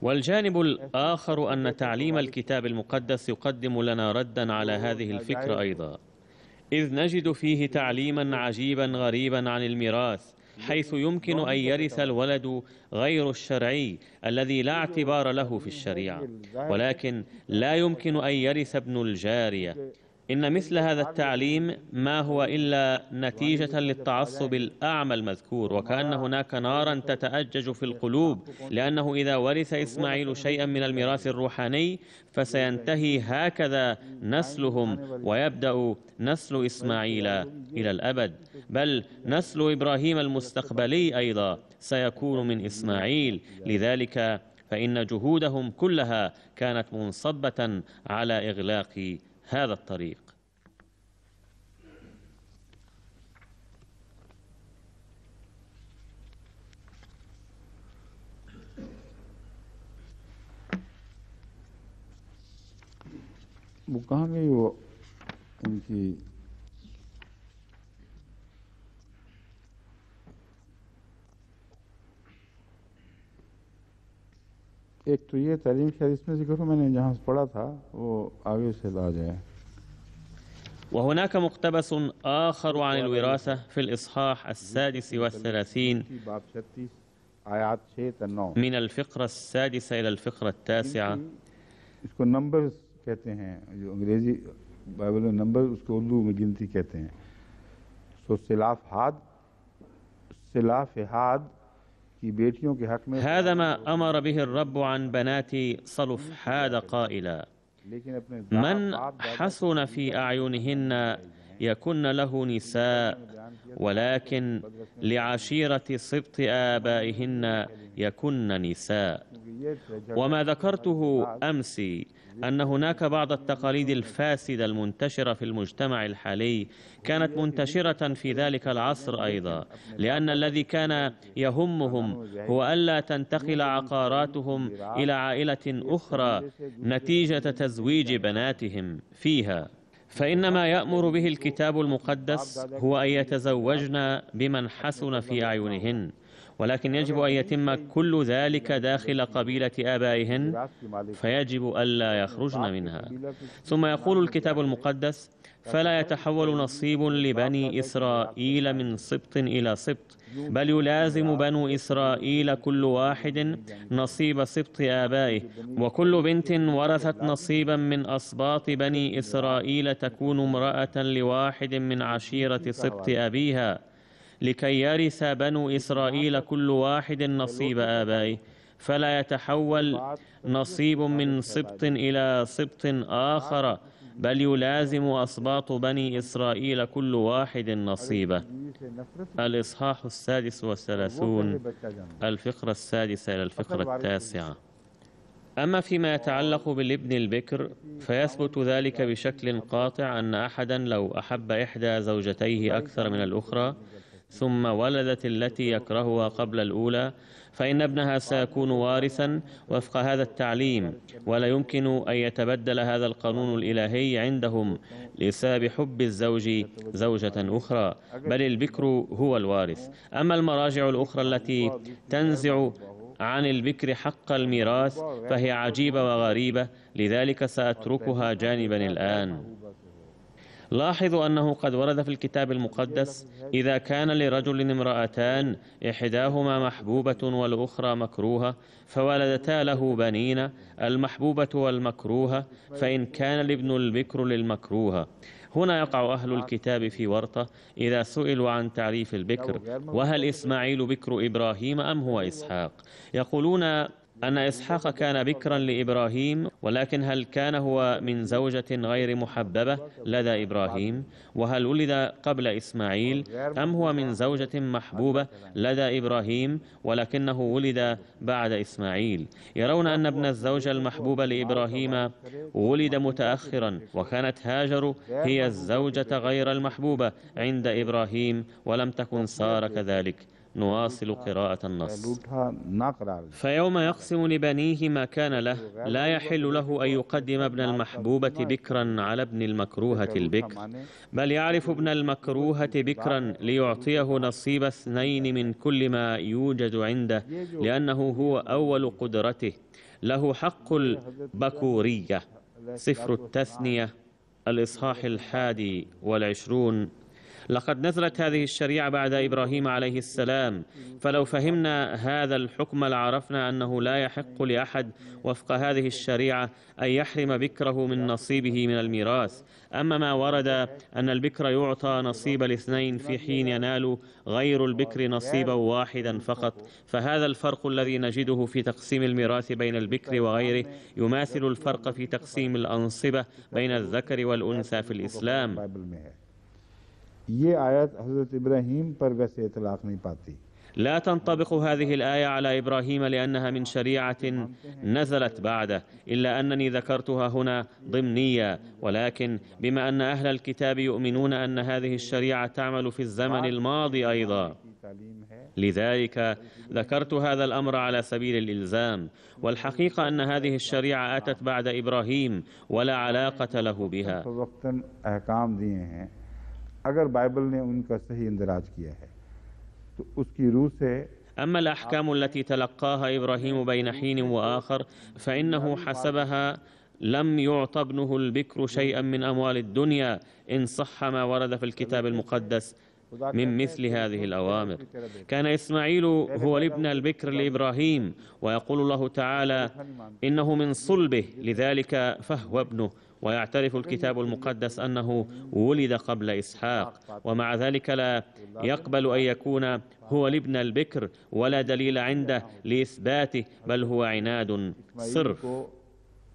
والجانب الآخر أن تعليم الكتاب المقدس يقدم لنا ردا على هذه الفكرة أيضا، إذ نجد فيه تعليما عجيبا غريبا عن الميراث، حيث يمكن أن يرث الولد غير الشرعي الذي لا اعتبار له في الشريعة، ولكن لا يمكن أن يرث ابن الجارية. إن مثل هذا التعليم ما هو إلا نتيجة للتعصب الأعمى المذكور، وكأن هناك نارا تتأجج في القلوب، لأنه إذا ورث إسماعيل شيئا من الميراث الروحاني فسينتهي هكذا نسلهم، ويبدأ نسل إسماعيل إلى الأبد، بل نسل إبراهيم المستقبلي أيضا سيكون من إسماعيل. لذلك فإن جهودهم كلها كانت منصبة على إغلاق هذا الطريق. वो कहाँ गई वो उनकी एक तो ये तालीम शायद इसमें जिक्र हो, मैंने जहाँ से पढ़ा था वो आगे से ला जाए। وهناك مقتبس آخر عن الوراثة في الإصحاح 36 من الفقرة 6 إلى الفقرة 9. इसको नंबर्स कहते हैं, जो अंग्रेजी बाइबल में नंबर उसको उर्दू में गिनती कहते हैं। सो सिलाफहाद की बेटियों के हक में هذا ما أمر به الرب عن بنات صلفحاد قائلا: من حسن في أعينهن يكن له نساء، ولكن لعشيرة سبط آبائهن يكن نساء. وما ذكرته أمس أن هناك بعض التقاليد الفاسدة المنتشرة في المجتمع الحالي كانت منتشرة في ذلك العصر أيضا، لأن الذي كان يهمهم هو ألا تنتقل عقاراتهم إلى عائلة أخرى نتيجة تزويج بناتهم فيها. فإن ما يأمر به الكتاب المقدس هو أن يتزوجن بمن حسن في أعينهن، ولكن يجب أن يتم كل ذلك داخل قبيلة آبائهن، فيجب ألا يخرجن منها. ثم يقول الكتاب المقدس: فلا يتحول نصيب لبني إسرائيل من سبط إلى سبط، بل يلازم بنو إسرائيل كل واحد نصيب سبط آبائه، وكل بنت ورثت نصيبا من أسباط بني إسرائيل تكون امرأة لواحد من عشيرة سبط أبيها، لكي يرث بنو إسرائيل كل واحد نصيب آبائه، فلا يتحول نصيب من سبط إلى سبط آخر، بل يلازم أسباط بني إسرائيل كل واحد نصيبه. الإصحاح 36 الفقرة 6 إلى الفقرة 9. أما فيما يتعلق بالابن البكر فيثبت ذلك بشكل قاطع أن أحدا لو أحب إحدى زوجتيه أكثر من الأخرى ثم ولدت التي يكرهها قبل الأولى فإن ابنها سيكون وارثا وفق هذا التعليم، ولا يمكن أن يتبدل هذا القانون الإلهي عندهم لسبب حب الزوج زوجة أخرى، بل البكر هو الوارث. أما المراجع الأخرى التي تنزع عن البكر حق الميراث فهي عجيبة وغريبة، لذلك سأتركها جانبا الآن. لاحظوا أنه قد ورد في الكتاب المقدس: إذا كان لرجل امرأتان إحداهما محبوبة والأخرى مكروهة فولدتا له بنين، المحبوبة والمكروهة، فإن كان الابن البكر للمكروهة. هنا يقع أهل الكتاب في ورطة إذا سئلوا عن تعريف البكر: وهل إسماعيل بكر إبراهيم أم هو إسحاق؟ يقولون أن إسحاق كان بكرا لإبراهيم، ولكن هل كان هو من زوجة غير محببة لدى إبراهيم؟ وهل ولد قبل إسماعيل أم هو من زوجة محبوبة لدى إبراهيم ولكنه ولد بعد إسماعيل؟ يرون أن ابن الزوجة المحبوبة لإبراهيم ولد متأخرا، وكانت هاجر هي الزوجة غير المحبوبة عند إبراهيم ولم تكن سارة كذلك. نواصل قراءة النص. فيوم يقسم لبنيه ما كان له، لا يحل له أن يقدم ابن المحبوبة بكرا على ابن المكروهة البكر، بل يعرف ابن المكروهة بكرا ليعطيه نصيب 2 من كل ما يوجد عنده، لأنه هو أول قدرته، له حق البكورية. سفر التثنية الإصحاح 21. لقد نزلت هذه الشريعة بعد إبراهيم عليه السلام، فلو فهمنا هذا الحكم لعرفنا أنه لا يحق لأحد وفق هذه الشريعة أن يحرم بكره من نصيبه من الميراث. أما ما ورد أن البكر يعطى نصيب 2 في حين ينال غير البكر نصيبا واحدا فقط، فهذا الفرق الذي نجده في تقسيم الميراث بين البكر وغيره يماثل الفرق في تقسيم الأنصبة بين الذكر والأنثى في الإسلام. ये आयत हज़रत इब्राहीम पर वैसे इतलाक़ नहीं पाती। لا تنطبق هذه الآية على إبراهيم لأنها من شريعة نزلت بعده، إلا أنني ذكرتها هنا ضمنية، ولكن بما أن أهل الكتاب يؤمنون أن هذه الشريعة تعمل في الزمن الماضي أيضا، لذلك ذكرت هذا الأمر على سبيل الإلزام. والحقيقة أن هذه الشريعة أتت بعد إبراهيم ولا علاقة له بها. अगर बाइबल ने उनका सही इंदराज किया है तो उसकी रूह से أما الأحكام التي تلقاها إبراهيم بين حين وآخر فإنه حسبها لم يعط ابنه البكر شيئا من أموال الدنيا إن صح ما ورد في الكتاب المقدس من مثل هذه الأوامر. كان إسماعيل هو الابن البكر لإبراهيم، ويقول الله تعالى إنه من صلبه لذلك فهو ابنه، ويعترف الكتاب المقدس أنه ولد قبل إسحاق، ومع ذلك لا يقبل أن يكون هو الابن البكر ولا دليل عنده لإثباته، بل هو عناد صرف.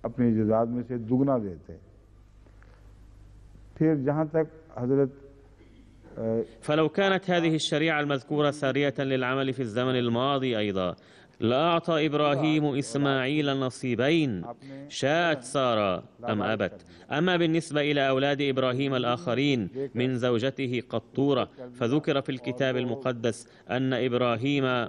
अपनी जजात में से दुगना देते। फिर जहाँ तक हजरत فلو كانت هذه الشريعة المذكورة سارية للعمل في الزمن الماضي أيضا لأعطى إبراهيم إسماعيل نصيبين، شاءت سارة أم أبت. أما بالنسبة إلى أولاد إبراهيم الآخرين من زوجته قطورة، فذكر في الكتاب المقدس أن إبراهيم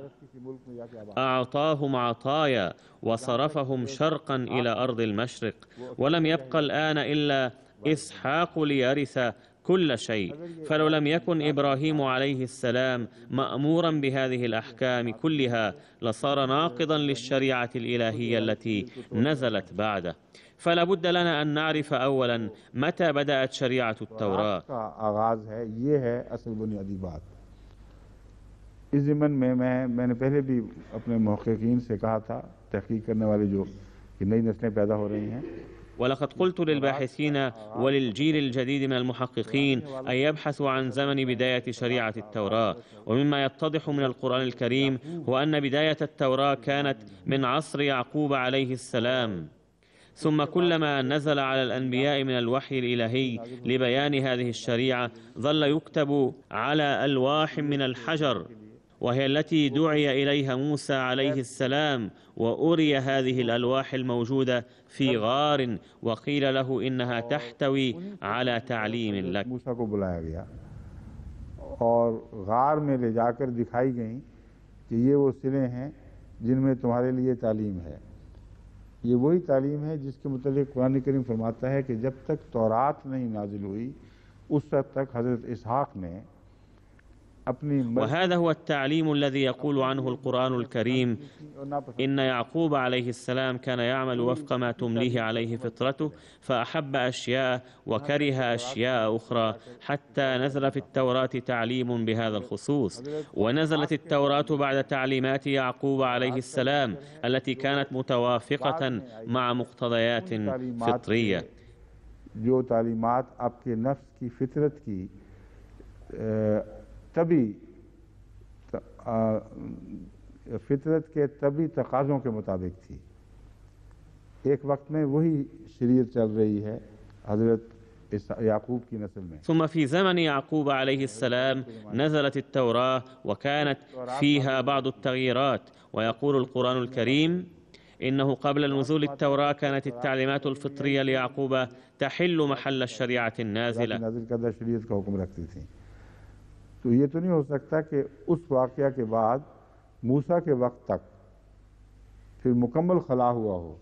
أعطاهم عطايا وصرفهم شرقا إلى أرض المشرق، ولم يبق الآن إلا إسحاق ليرث كل شيء. فلو لم يكن إبراهيم عليه السلام مأمورا بهذه الأحكام كلها لصار ناقضا للشريعة الإلهية التي نزلت بعده. فلا بد لنا أن نعرف أولا متى بدأت شريعة التوراة. इस ज़िमन में मैंने पहले भी अपने मुहक़्क़ीन से कहा था, तहक़ीक़ करने वाले जो कि नई नस्लें पैदा हो रही हैं, ولقد قلت للباحثين وللجيل الجديد من المحققين أن يبحثوا عن زمن بداية شريعة التوراة. ومما يتضح من القرآن الكريم هو أن بداية التوراة كانت من عصر يعقوب عليه السلام، ثم كلما نزل على الأنبياء من الوحي الإلهي لبيان هذه الشريعة ظل يكتب على ألواح من الحجر، وهي التي دعي إليها موسى عليه السلام، وأري هذه الألواح الموجودة في غار وقيل له إنها تحتوي على تعليم لك. موسى को बुलाया गया और गार में ले जाकर दिखाई गई कि ये वो सिले हैं जिनमें तुम्हारे लिए तालीम है। ये वही तालीम है जिसके मुतालिक कुरान करीम फरमाता है कि जब तक तौरात नहीं नाजिल हुई उस वक्त तक हज़रत इसहाक ने وهذا هو التعليم الذي يقول عنه القرآن الكريم إن يعقوب عليه السلام كان يعمل وفق ما تمليه عليه فطرته، فأحب أشياء وكره أشياء أخرى، حتى نزل في التوراة تعليم بهذا الخصوص. ونزلت التوراة بعد تعليمات يعقوب عليه السلام التي كانت متوافقة مع مقتضيات فطرية. जो तालीमात आपके नफ्स की फितरत की तभी फितरत के तभी तकाज़ों के मुताबिक थी। एक वक्त में वही शरीयत चल रही है हज़रत याकूब की नस्ल में। ثم في زمن يعقوب عليه السلام نزلت التوراة وكانت فيها بعض التغييرات. ويقول القرآن الكريم إنه قبل نزول التوراة كانت التعليمات الفطرية ليعقوب تحل محل الشريعة النازلة. शरीयत का हुक्म रखती थी। तो ये तो नहीं हो सकता कि उस वाक़या के बाद मूसा के वक्त तक फिर मुकम्मल खला हुआ हो।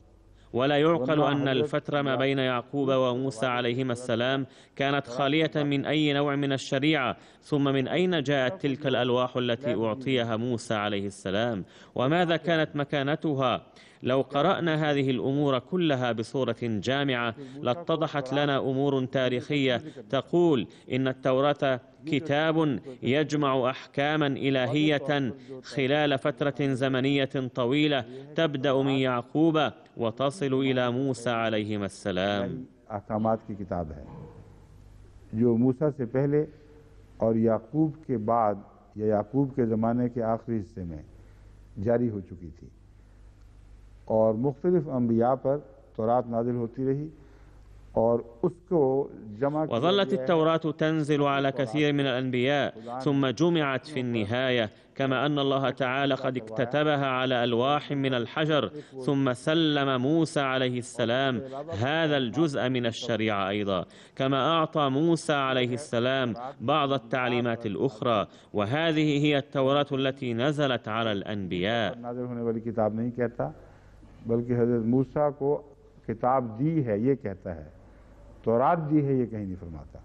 ولا يعقل أن الفترة ما بين يعقوب وموسى عليهما السلام كانت خالية من أي نوع من الشريعة. ثم من أين جاءت تلك الألواح التي أعطيها موسى عليه السلام؟ وماذا كانت مكانتها؟ لو قرأنا هذه الأمور كلها بصورة جامعة لاتضحت لنا أمور تاريخية تقول إن التوراة كتاب يجمع أحكاما إلهية خلال فترة زمنية طويلة تبدأ من يعقوب وتصل إلى موسى عليهما السلام. अहकामात की किताब है जो मूसा से पहले और याकूब के बाद या याकूब के ज़माने के आखिरी हिस्से में जारी हो चुकी थी और मुख्तलिफ अंबिया पर तौरात नाजिल होती रही और उसको जमा وظلت التوراة تنزل على كثير من الأنبياء ثم جمعت في النهاية كما أن الله تعالى قد اكتتبها على ألواح من الحجر ثم سلم موسى عليه السلام هذا الجزء من الشريعة أيضا كما أعطى موسى عليه السلام بعض التعليمات الأخرى. وهذه هي التوراة التي نزلت على الأنبياء. नाज़िल होने वाली किताब नहीं कहता बल्कि हज़रत मूसा को किताब दी है ये कहता है, तौरात दी है ये कहीं नहीं फरमाता।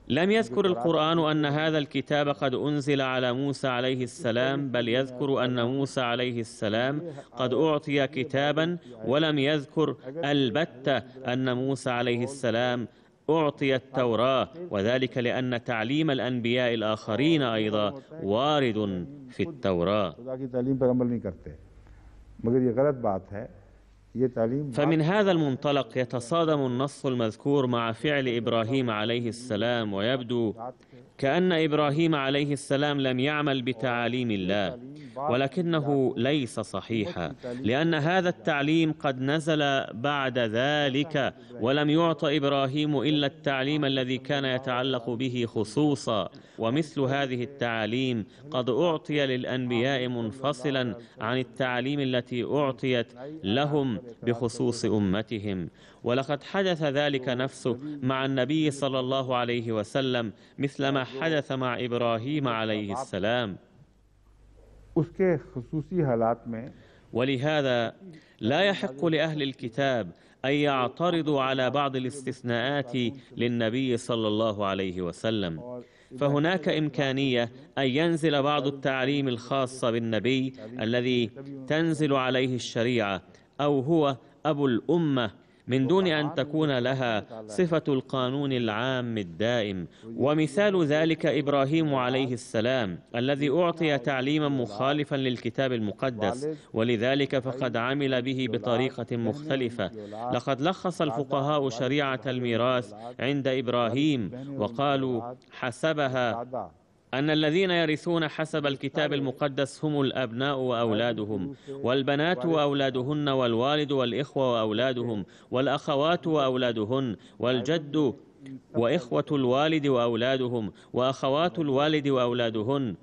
لم يذكر القرآن أن هذا الكتاب قد أنزل على موسى عليه السلام بل يذكر أن موسى عليه السلام قد أعطي كتابا ولم يذكر البتة أن موسى عليه السلام أعطي التوراة وذلك لأن تعليم الأنبياء الآخرين أيضا وارد في التوراة. فمن هذا المنطلق يتصادم النص المذكور مع فعل إبراهيم عليه السلام ويبدو كأن إبراهيم عليه السلام لم يعمل بتعاليم الله ولكنه ليس صحيحا لأن هذا التعليم قد نزل بعد ذلك ولم يعطى إبراهيم إلا التعليم الذي كان يتعلق به خصوصا ومثل هذه التعاليم قد أعطي للأنبياء منفصلا عن التعاليم التي أعطيت لهم بخصوص أمتهم. ولقد حدث ذلك نفسه مع النبي صلى الله عليه وسلم مثلما حدث مع إبراهيم عليه السلام. ولهذا لا يحق لأهل الكتاب أن يعترضوا على بعض الاستثناءات للنبي صلى الله عليه وسلم. فهناك إمكانية أن ينزل بعض التعليم الخاص بالنبي الذي تنزل عليه الشريعة أو هو أبو الأمة من دون أن تكون لها صفة القانون العام الدائم. ومثال ذلك إبراهيم عليه السلام الذي أعطي تعليما مخالفا للكتاب المقدس ولذلك فقد عمل به بطريقة مختلفة. لقد لخص الفقهاء شريعة الميراث عند إبراهيم وقالوا حسبها أن الذين يرثون حسب الكتاب المقدس هم الأبناء وأولادهم والبنات وأولادهن والوالد والإخوة وأولادهم والأخوات وأولادهن والجد وإخوة الوالد وأولادهم وأخوات الوالد وأولادهن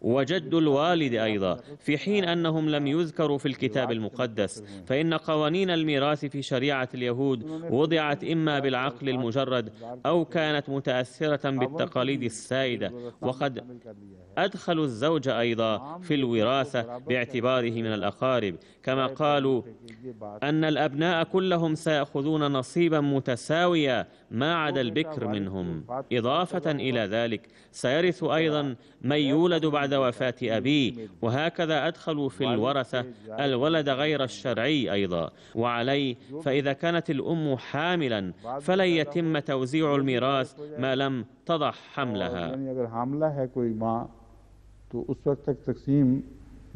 وجد الوالد أيضا في حين أنهم لم يذكروا في الكتاب المقدس. فإن قوانين الميراث في شريعة اليهود وضعت إما بالعقل المجرد أو كانت متأثرة بالتقاليد السائدة وقد أدخلوا الزوج أيضا في الوراثة باعتباره من الأقارب كما قالوا أن الأبناء كلهم سيأخذون نصيبا متساويا ما عدا البكر منهم. إضافة إلى ذلك سيرث أيضا من يولد بعد وفاة أبيه وهكذا أدخلوا في الورثة الولد غير الشرعي أيضا. وعليه فإذا كانت الأم حاملا فلن يتم توزيع الميراث ما لم تضع حملها. तो उस वक्त तक तकसीम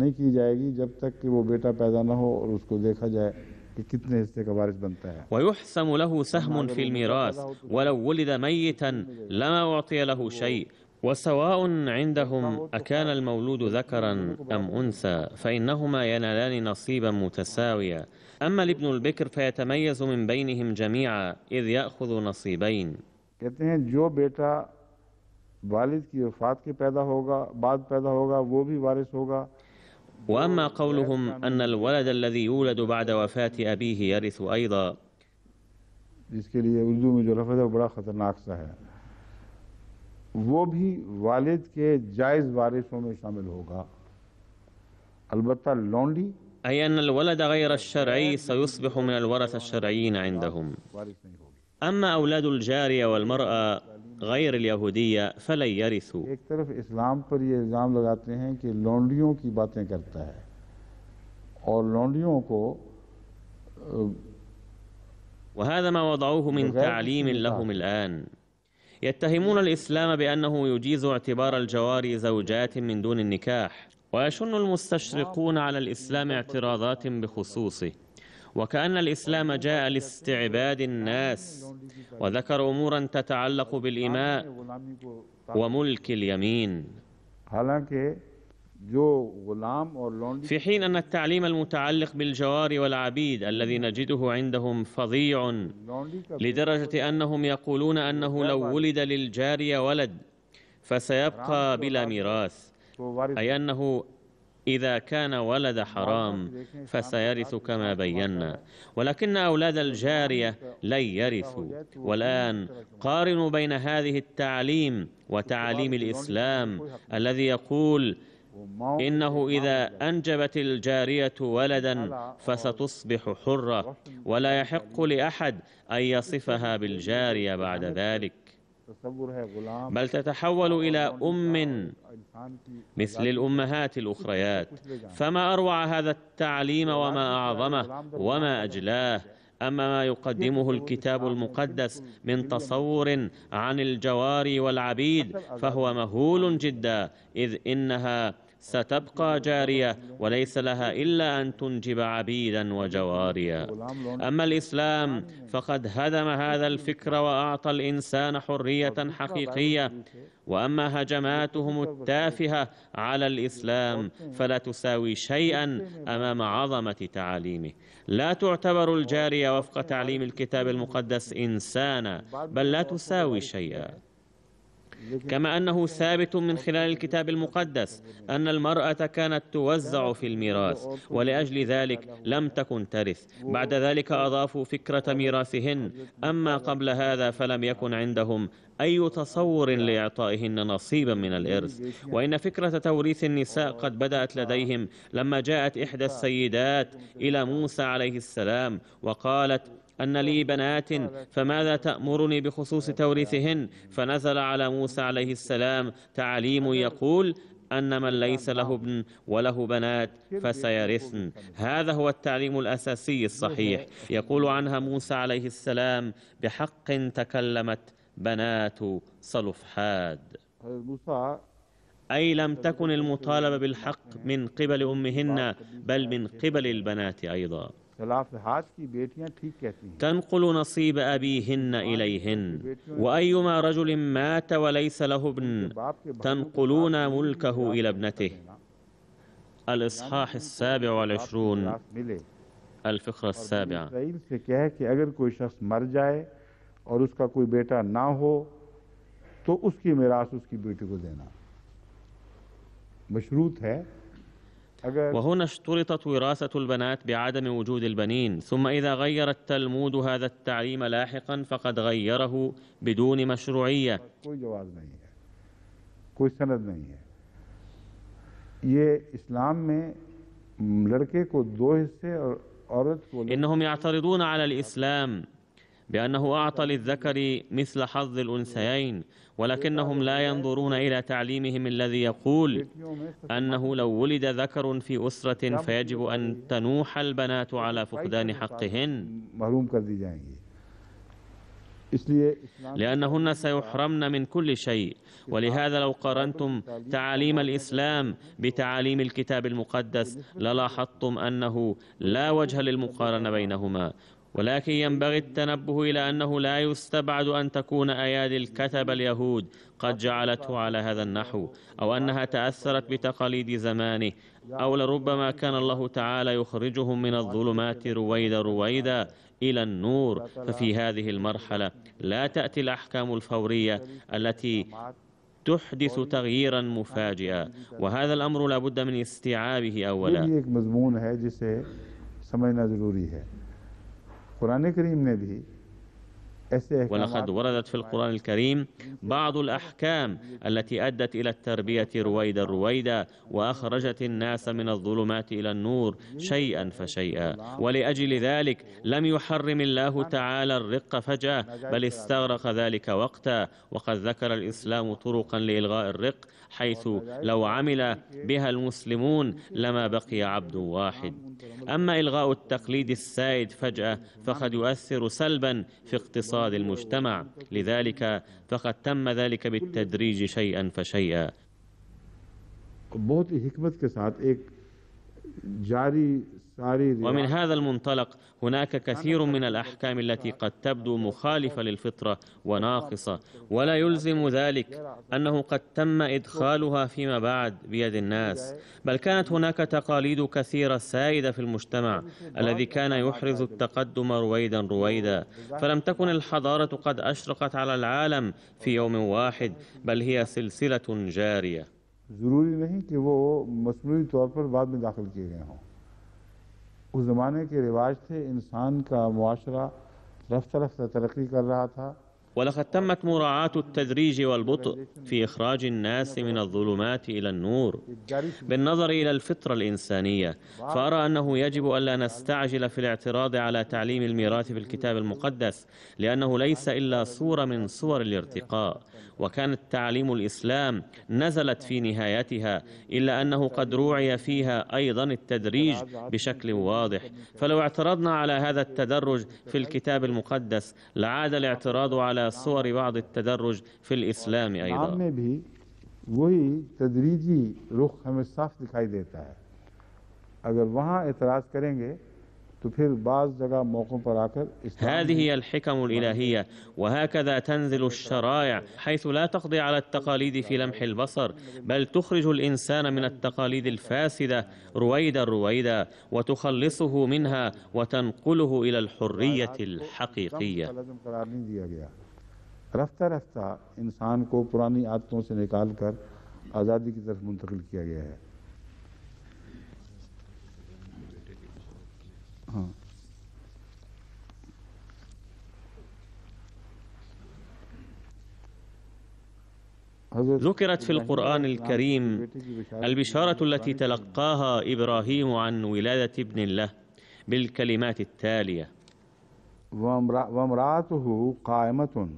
नहीं की जाएगी जब तक कि वो बेटा पैदा न हो और उसको देखा जाए कि कितने हिस्से का वारिस बनता है. ويحسم له سهم في الميراث ولو ولد ميتا لما أعطي له شيء. وسواء عندهم أكان المولود ذكرا أم أنثى فإنهما ينالان نصيبا متساويا، أما الابن البكر فيتميز من بينهم جميعا إذ يأخذ نصيبين. कहते हैं जो बेटा वालिद की वफात के पैदा होगा वो भी वारिस होगा। وأما قولهم أن الولد الذي يولد بعد وفاة أبيه يرث أيضا، जिसके लिए उर्दू में जो लफ्ज़ है बड़ा ख़तरनाक सा है, वो भी वालिद के जायज़ वारिसों में शामिल होगा। अलबत्ता लौंडी أي أن الولد غير الشرعي سيصبح من الورثة الشرعيين عندهم. أما أولاد الجارية والمرأة غير اليهودية فلن يرثوا. एक तरफ इस्लाम पर ये इल्ज़ाम लगाते हैं कि लौंडियों की बातें करता है और लौंडियों को وهذا ما وضعوه من تعليم لهم الآن. يتهمون الإسلام بأنه يجيز اعتبار الجواري زوجات من دون النكاح، ويشن المستشرقون على الإسلام اعتراضات بخصوصه، وكأن الإسلام جاء لاستعباد الناس، وذكر أمورا تتعلق بالإماء وملك اليمين، في حين أن التعليم المتعلق بالجواري والعبيد الذي نجده عندهم فظيع لدرجة أنهم يقولون أنه لو ولد للجارية ولد فسيبقى بلا ميراث، أي أنه إذا كان ولد حرام فسيرث كما بينا، ولكن أولاد الجارية لن يرثوا. والآن قارنوا بين هذه التعليم وتعاليم الإسلام الذي يقول إنه إذا أنجبت الجارية ولدا فستصبح حرة، ولا يحق لأحد أن يصفها بالجارية بعد ذلك، بل تتحول إلى أم مثل الأمهات الأخريات. فما أروع هذا التعليم وما أعظمه وما أجلاه. أما ما يقدمه الكتاب المقدس من تصور عن الجواري والعبيد فهو مهول جدا، إذ إنها ستبقى جارية وليس لها إلا أن تنجب عبيدا وجواريا. أما الإسلام فقد هدم هذا الفكر وأعطى الإنسان حرية حقيقية، وأما هجماتهم التافهة على الإسلام فلا تساوي شيئا أمام عظمة تعاليمه. لا تعتبر الجارية وفق تعليم الكتاب المقدس إنسانا، بل لا تساوي شيئا. كما أنه ثابت من خلال الكتاب المقدس أن المرأة كانت توزع في الميراث، ولأجل ذلك لم تكن ترث. بعد ذلك أضافوا فكرة ميراثهن، أما قبل هذا فلم يكن عندهم أي تصور لإعطائهن نصيبا من الإرث. وإن فكرة توريث النساء قد بدأت لديهم لما جاءت إحدى السيدات إلى موسى عليه السلام وقالت: أن لي بنات فماذا تأمرني بخصوص توريثهن؟ فنزل على موسى عليه السلام تعليم يقول أن من ليس له ابن وله بنات فسيرثن. هذا هو التعليم الأساسي الصحيح. يقول عنها موسى عليه السلام: بحق تكلمت بنات صلفحاد، أي لم تكن المطالبة بالحق من قبل أمهن بل من قبل البنات أيضا. تنقل نصيب أبيهن إليهن، وأيما رجل مات وليس له ابن تنقلون ملكه إلى ابنته. الإصحاح 27 الفقرة 7. से क्या है कि अगर कोई शख्स मर जाए और उसका कोई बेटा ना हो तो उसकी मिरास उसकी बेटी को देना मशरूत है। وهنا اشترطت وراثة البنات بعدم وجود البنين، ثم إذا غير التلمود هذا التعليم لاحقا فقد غيره بدون مشروعية. कोई जवाब नहीं है, कोई सनद नहीं है। ये इस्लाम में लड़के को दो हिस्से और औरत को। إنهم يعترضون على الإسلام بأنه أعطى للذكر مثل حظ الأنثيين، ولكنهم لا ينظرون إلى تعليمهم الذي يقول أنه لو ولد ذكر في أسرة فيجب أن تنوح البنات على فقدان حقهن، لأنهن سيحرمن من كل شيء. ولهذا لو قارنتم تعاليم الإسلام بتعاليم الكتاب المقدس للاحظتم أنه لا وجه للمقارنة بينهما. ولكن ينبغي التنبه إلى أنه لا يستبعد أن تكون أيادي الكتبة اليهود قد جعلته على هذا النحو، أو أنها تأثرت بتقاليد زمانه، أو لربما كان الله تعالى يخرجهم من الظلمات رويدا رويدا إلى النور. ففي هذه المرحلة لا تأتي الأحكام الفورية التي تحدث تغييرا مفاجئا، وهذا الأمر لا بد من استيعابه أولا. ये भी एक मजमून है जिसे समझना ज़रूरी है। कुरान करीम ने भी ولقد وردت في القرآن الكريم بعض الأحكام التي أدت إلى التربية رويدا رويدا وأخرجت الناس من الظلمات إلى النور شيئا فشيئا، ولأجل ذلك لم يحرم الله تعالى الرق فجأة، بل استغرق ذلك وقتا. وقد ذكر الإسلام طرقا لإلغاء الرق، حيث لو عمل بها المسلمون لما بقي عبد واحد. أما إلغاء التقليد السائد فجأة فقد يؤثر سلبا في اقتصاد المجتمع، لذلك فقد تم ذلك بالتدريج شيئا فشيئا. बहुत ही हिकमत के साथ एक जारी ومن هذا المنطلق هناك كثير من الأحكام التي قد تبدو مخالفة للفطرة وناقصة، ولا يلزم ذلك أنه قد تم إدخالها فيما بعد بيد الناس، بل كانت هناك تقاليد كثيرة سائدة في المجتمع الذي كان يحرز التقدم رويدا رويدا، فلم تكن الحضارة قد أشرقت على العالم في يوم واحد، بل هي سلسلة جارية. ज़रूरी नहीं कि वो मसनूई तौर पर बाद में दाखिल किए गए हों। उस ज़माने के रिवाज थे, इंसान का मुआशरा रफ्ता रफ्ता तरक्की कर रहा था। ولقد تمت مراعاة التدريج والبطء في إخراج الناس من الظلمات إلى النور بالنظر إلى الفطرة الإنسانية، فأرى أنه يجب ألا نستعجل في الاعتراض على تعليم الميراث في الكتاب المقدس، لأنه ليس إلا صورة من صور الارتقاء، وكانت تعليم الإسلام نزلت في نهايتها، إلا أنه قد روعي فيها أيضا التدريج بشكل واضح. فلو اعترضنا على هذا التدرج في الكتاب المقدس لعاد الاعتراض على صور بعض التدرج في الإسلام أيضا. में भी वही तदरीजी रुख हमें साफ दिखाई देता है। अगर वहाँ एतराज़ करेंगे तो फिर बाज़ जगह मौक़ों पर आकर هذه هي الحكم الإلهية، وهكذا تنزل الشرائع، حيث لا تقضي على التقاليد في لمح البصر، بل تخرج الإنسان من التقاليد الفاسدة رويدا رويدا وتخلصه منها وتنقله إلى الحرية الحقيقية. रफ्ता रफ्ता इंसान को पुरानी आदतों से निकाल कर आज़ादी की तरफ मुंतकिल किया गया है। हाँ, ذكرت في القرآن الكريم البشارة التي تلقاها إبراهيم عن ولادة ابن له بالكلمات التالية: وامرأته قائمة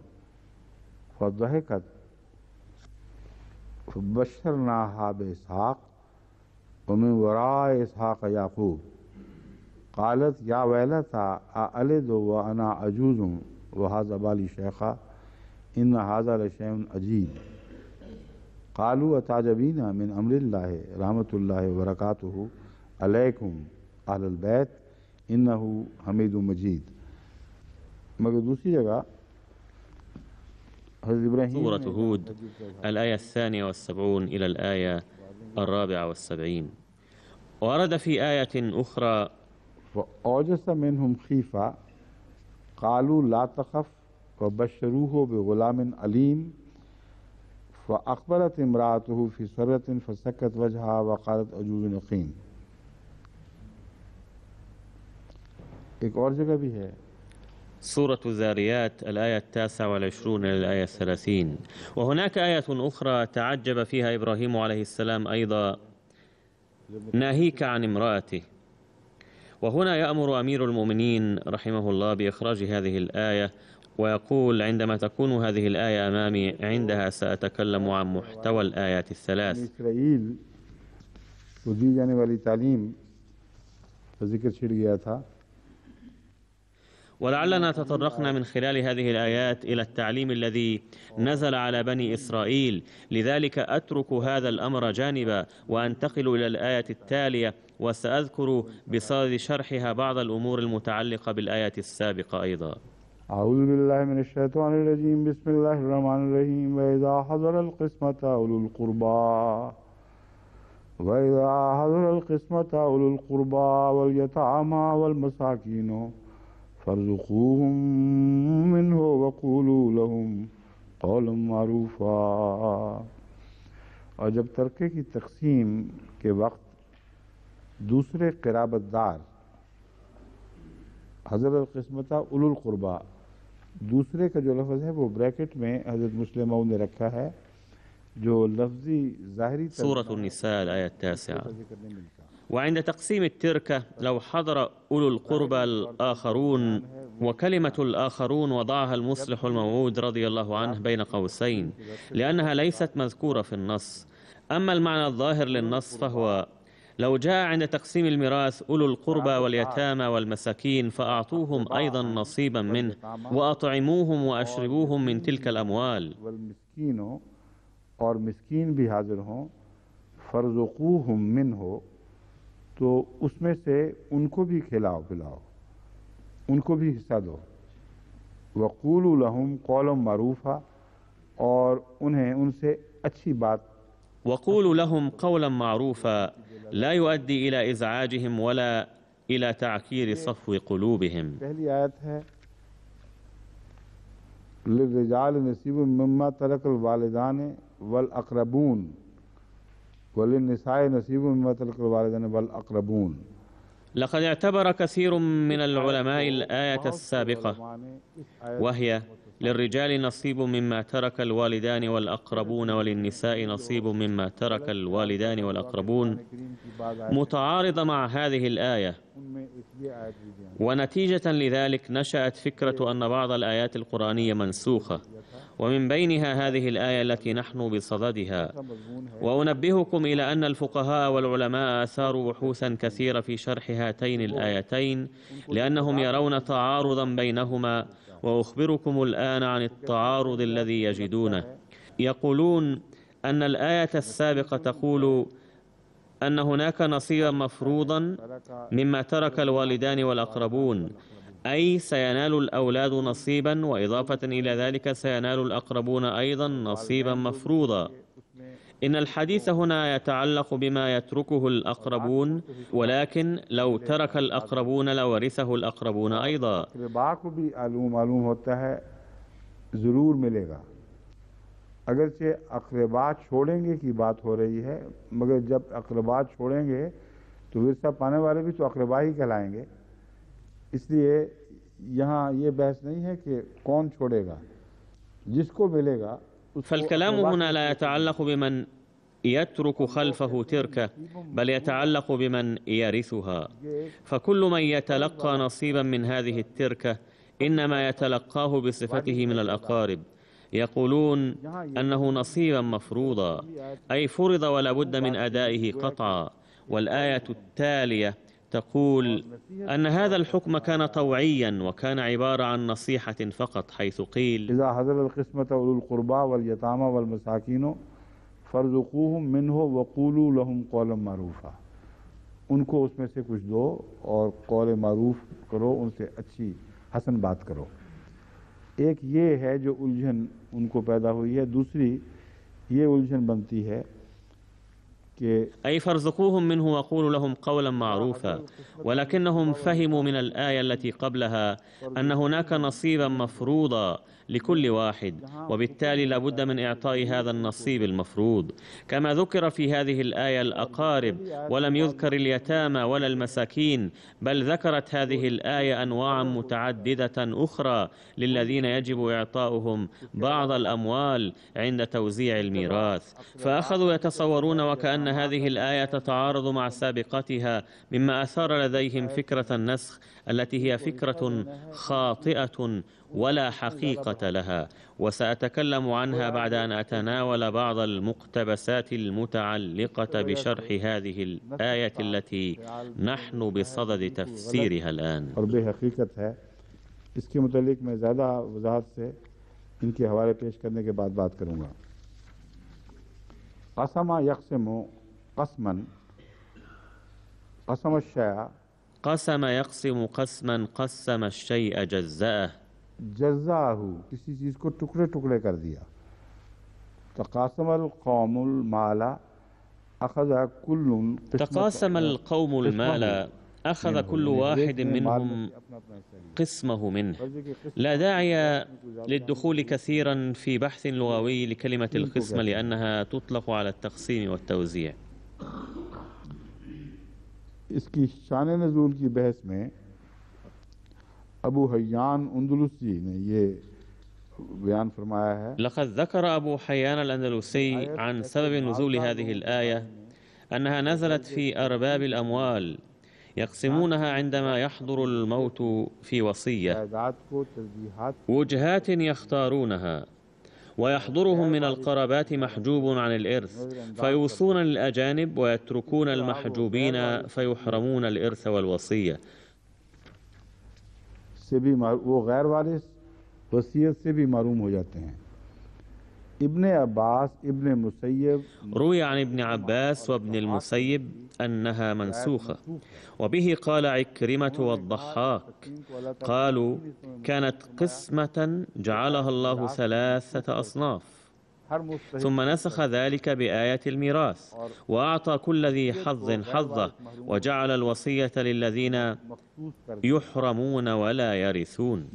فضحكت فبشرناها بإسحاق ومن وراء إسحاق يعقوب قالت يا ويلتى أألد وأنا عجوز وهذا بالي شيخا إن هذا لشيء عجيب قالوا أتعجبين من أمر الله رحمة الله وبركاته عليكم أهل البيت إنه حميد مجيد. मगर दूसरी जगह سورة هود الآية 72 إلى الآية 74. ورد في آية أخرى: فأوجس منهم خيفة قالوا لا تخف وبشروه بغلام عليم فأخبرت امرأته في سرة فسكت وجهها وقالت عجوز عقيم. एक और जगह भी है سورة الذاريات الآية 29 إلى الآية 30. وهناك آية أخرى تعجب فيها إبراهيم عليه السلام أيضا: ناهيك عن امرأته. وهنا يأمر أمير المؤمنين رحمه الله بإخراج هذه الآية، ويقول: عندما تكون هذه الآية أمامي عندها سأتكلم عن محتوى الآيات الثلاث. إسرائيل को दी जाने वाली तालीम का जिक्र छिड़ गया था। ولعلنا تطرقنا من خلال هذه الآيات إلى التعليم الذي نزل على بني إسرائيل، لذلك أترك هذا الأمر جانبا وأنتقل إلى الآية التالية، وسأذكر بصدد شرحها بعض الأمور المتعلقة بالآية السابقة أيضا. أعوذ بالله من الشيطان الرجيم. بسم الله الرحمن الرحيم. وإذا حضر القسمة أولو القربى واليتامى والمساكين فارزقوهم منه وقولوا لهم قولا معروفا. और जब तरके की तकसीम के वक्त दूसरे क़राबतदार हज़रत क़िस्मता उलुल क़ुरबा, दूसरे का जो लफ्ज़ है वो ब्रैकेट में हज़रत मुस्लिम ने रखा है, जो लफ्ज़ी ज़ाहिरी सूरة النساء الآية التاسعة. وعند تقسيم التركة لو حضر أولو القربى الآخرون، وكلمة الآخرون وضعها المصلح الموعود رضي الله عنه بين قوسين لأنها ليست مذكورة في النص. أما المعنى الظاهر للنص فهو لو جاء عند تقسيم الميراث أولو القربى واليتامى والمساكين فأعطوهم أيضا نصيبا منه وأطعموهم وأشربوهم من تلك الأموال. और मिस्कीन भी हाजिर हों, फर्ज़ुक़ूहुम मिन्हु, तो उसमें से उनको भी खिलाओ पिलाओ, उनको भी हिस्सा दो। वक़ूलू लहुम क़ौलन मारूफ़ा, और उन्हें उनसे अच्छी बात। वक़ूलू लहुम क़ौलन मारूफ़ा ला युअद्दी इला इज़आजिहिम वला इला तअकीर सफ़्व क़ुलूबिहिम। पहली आयत है लिर्रिजाल नसीबुम मिम्मा तरकल वालिदान वल अक़रबून वलिन्निसाए नसीबुम मिम्मा तरकल वालिदान वल अक़रबून। لقد اعتبر كثير من العلماء الآية السابقة وهي للرجال نصيب مما ترك الوالدان والأقربون وللنساء نصيب مما ترك الوالدان والأقربون متعارضة مع هذه الآية، ونتيجة لذلك نشأت فكرة أن بعض الآيات القرآنية منسوخة، ومن بينها هذه الآية التي نحن بصددها. وأنبهكم إلى أن الفقهاء والعلماء أثاروا بحوثا كثيرة في شرح هاتين الآيتين لأنهم يرون تعارضا بينهما، وأخبركم الآن عن التعارض الذي يجدونه. يقولون أن الآية السابقة تقول أن هناك نصيبا مفروضا مما ترك الوالدان والأقربون، أي سينال الأولاد نصيبا، وإضافة إلى ذلك سينال الأقربون أيضا نصيبا مفروضا. إن الحديث هنا يتعلق بما يتركه الأقربون، ولكن لو ترك الأقربون لورثه الأقربون أيضا. मालूम होता है ज़रूर मिलेगा, अगरचे अक़रबा छोड़ेंगे की बात हो रही है, मगर जब अक़रबा छोड़ेंगे तो विरसा पाने वाले भी तो अक़रबा ही कहलाएंगे। इसलिए यहाँ ये बहस नहीं है कि कौन छोड़ेगा, जिसको मिलेगा। فالكلام هنا لا يتعلق بمن يترك خلفه تركة، بل يتعلق بمن يرثها. فكل من يتلقى نصيبا من هذه التركة إنما يتلقاه بصفته من الأقارب. يقولون أنه نصيبا مفروضا، أي فرض ولا بد من أدائه قطعا. والآية التالية تقول أن هذا الحكم كان طوعيا وكان عبارة عن نصيحة فقط، حيث قيل إذا حضر القسمة أولو القربى واليتامى والمساكين फर्ज़ुक़ूहुम मिन्हु वक़ूलू लहुम क़ौलन मारूफ़ा, उनको उसमें से कुछ दो और कौल मारूफ करो, उनसे अच्छी हसन बात करो। एक ये है जो उलझन उनको पैदा हुई है। दूसरी ये उलझन बनती है أي فارزقوهم منه وقولوا لهم قولا معروفا، ولكنهم فهموا من الآية التي قبلها أن هناك نصيبا مفروضا لكل واحد، وبالتالي لابد من إعطاء هذا النصيب المفروض. كما ذكر في هذه الآية الأقارب ولم يذكر اليتامى ولا المساكين، بل ذكرت هذه الآية أنواعا متعددة أخرى للذين يجب إعطاؤهم بعض الأموال عند توزيع الميراث. فأخذوا يتصورون وكأن هذه الآية تتعارض مع سابقتها، مما أثار لديهم فكرة النسخ التي هي فكرة خاطئة ولا حقيقة لها، وسأتكلم عنها بعد أن أتناول بعض المقتبسات المتعلقة بشرح هذه الآية التي نحن بصدد تفسيرها الآن. और बेहकीकत है इसके मुतालिक मैं ज़्यादा वजाहत से इनके हवाले पेश करने के बाद बात करूँगा। क़सम यक़सिमु क़स्मन क़सम अश-शैअ قسم يقسم قسما قسم الشيء جزأه जज़्ज़ाहु किसी चीज़ को टुकड़े टुकड़े कर दिया। तक़ासमल क़ौमुल माला अख़ज़ कुल्लुन تقاسم القوم المال أخذ كل واحد منهم قسمه منه. لا داعي للدخول كثيرا في بحث لغوي لكلمة القسمة لأنها تطلق على التقسيم والتوزيع. इसकी शान नज़ूल की बहस में अबू हय्यान अंदलुसी ने ये बयान फरमाया है। لقد ذكر أبو حيان الأندلسي عن سبب نزول هذه الآية أنها نزلت في أرباب الأموال يقسمونها عندما يحضر الموت في وصية، وجهات يختارونها، ويحضرهم من القرابات محجوب عن الإرث فيوصون للأجانب ويتركون المحجوبين فيحرمون الإرث والوصية. वो गैर वारिस वसीयत से भी महरूम हो जाते हैं। इब्न अब्बास इब्न मुसय्यब روي عن ابن عباس وابن المسيب أنها منسوخة، وبه قال عكرمة والضحاك، قالوا كانت قسمة جعلها الله 3 أصناف، ثم نسخ ذلك بآية الميراث وأعطى كل ذي حظ حظه وجعل الوصية للذين يحرمون ولا يرثون.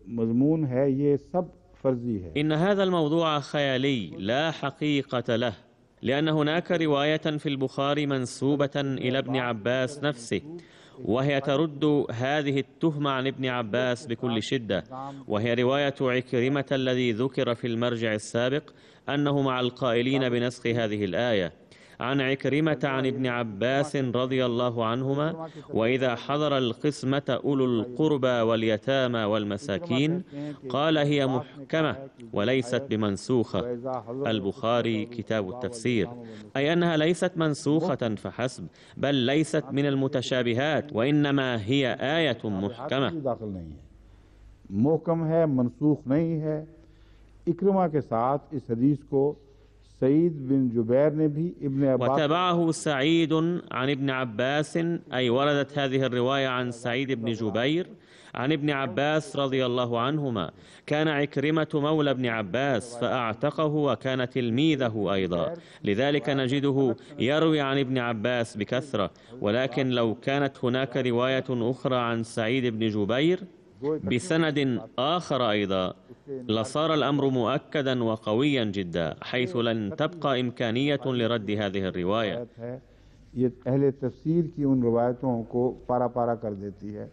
मज़मून है ये सब फर्जी है। إن هذا الموضوع خيالي لا حقيقة له، لأن هناك رواية في البخاري منسوبة إلى ابن عباس نفسه، وهي ترد هذه التهمة عن ابن عباس بكل شدة، وهي رواية عكرمة الذي ذكر في المرجع السابق أنه مع القائلين بنسخ هذه الآية، عن عكرمة عن ابن عباس رضي الله عنهما: وإذا حضر القسمة أولو القربى واليتامى والمساكين قال هي محكمة وليست بمنسوخة. البخاري كتاب التفسير. أي أنها ليست منسوخة فحسب، بل ليست من المتشابهات، وإنما هي آية محكمة. محکم है, मनसूख नहीं है। इक्रमा के साथ इस हदीस को सईद बिन जुबैर ने भी इब्न अब्बास وتبعه سعيد عن ابن عباس، أي وردت هذه الرواية عن سعيد بن جبير عن ابن عباس رضي الله عنهما. كان عكرمة مولى ابن عباس فأعتقه وكان تلميذه أيضا، لذلك نجده يروي عن ابن عباس بكثرة. ولكن لو كانت هناك رواية أخرى عن سعيد بن جبير بسند آخر أيضا لصار الأمر مؤكدا وقويا جدا، حيث لن تبقى إمكانية لرد هذه الرواية. ये अहले तफसीर की उन रवायतों को पारा पारा कर देती है।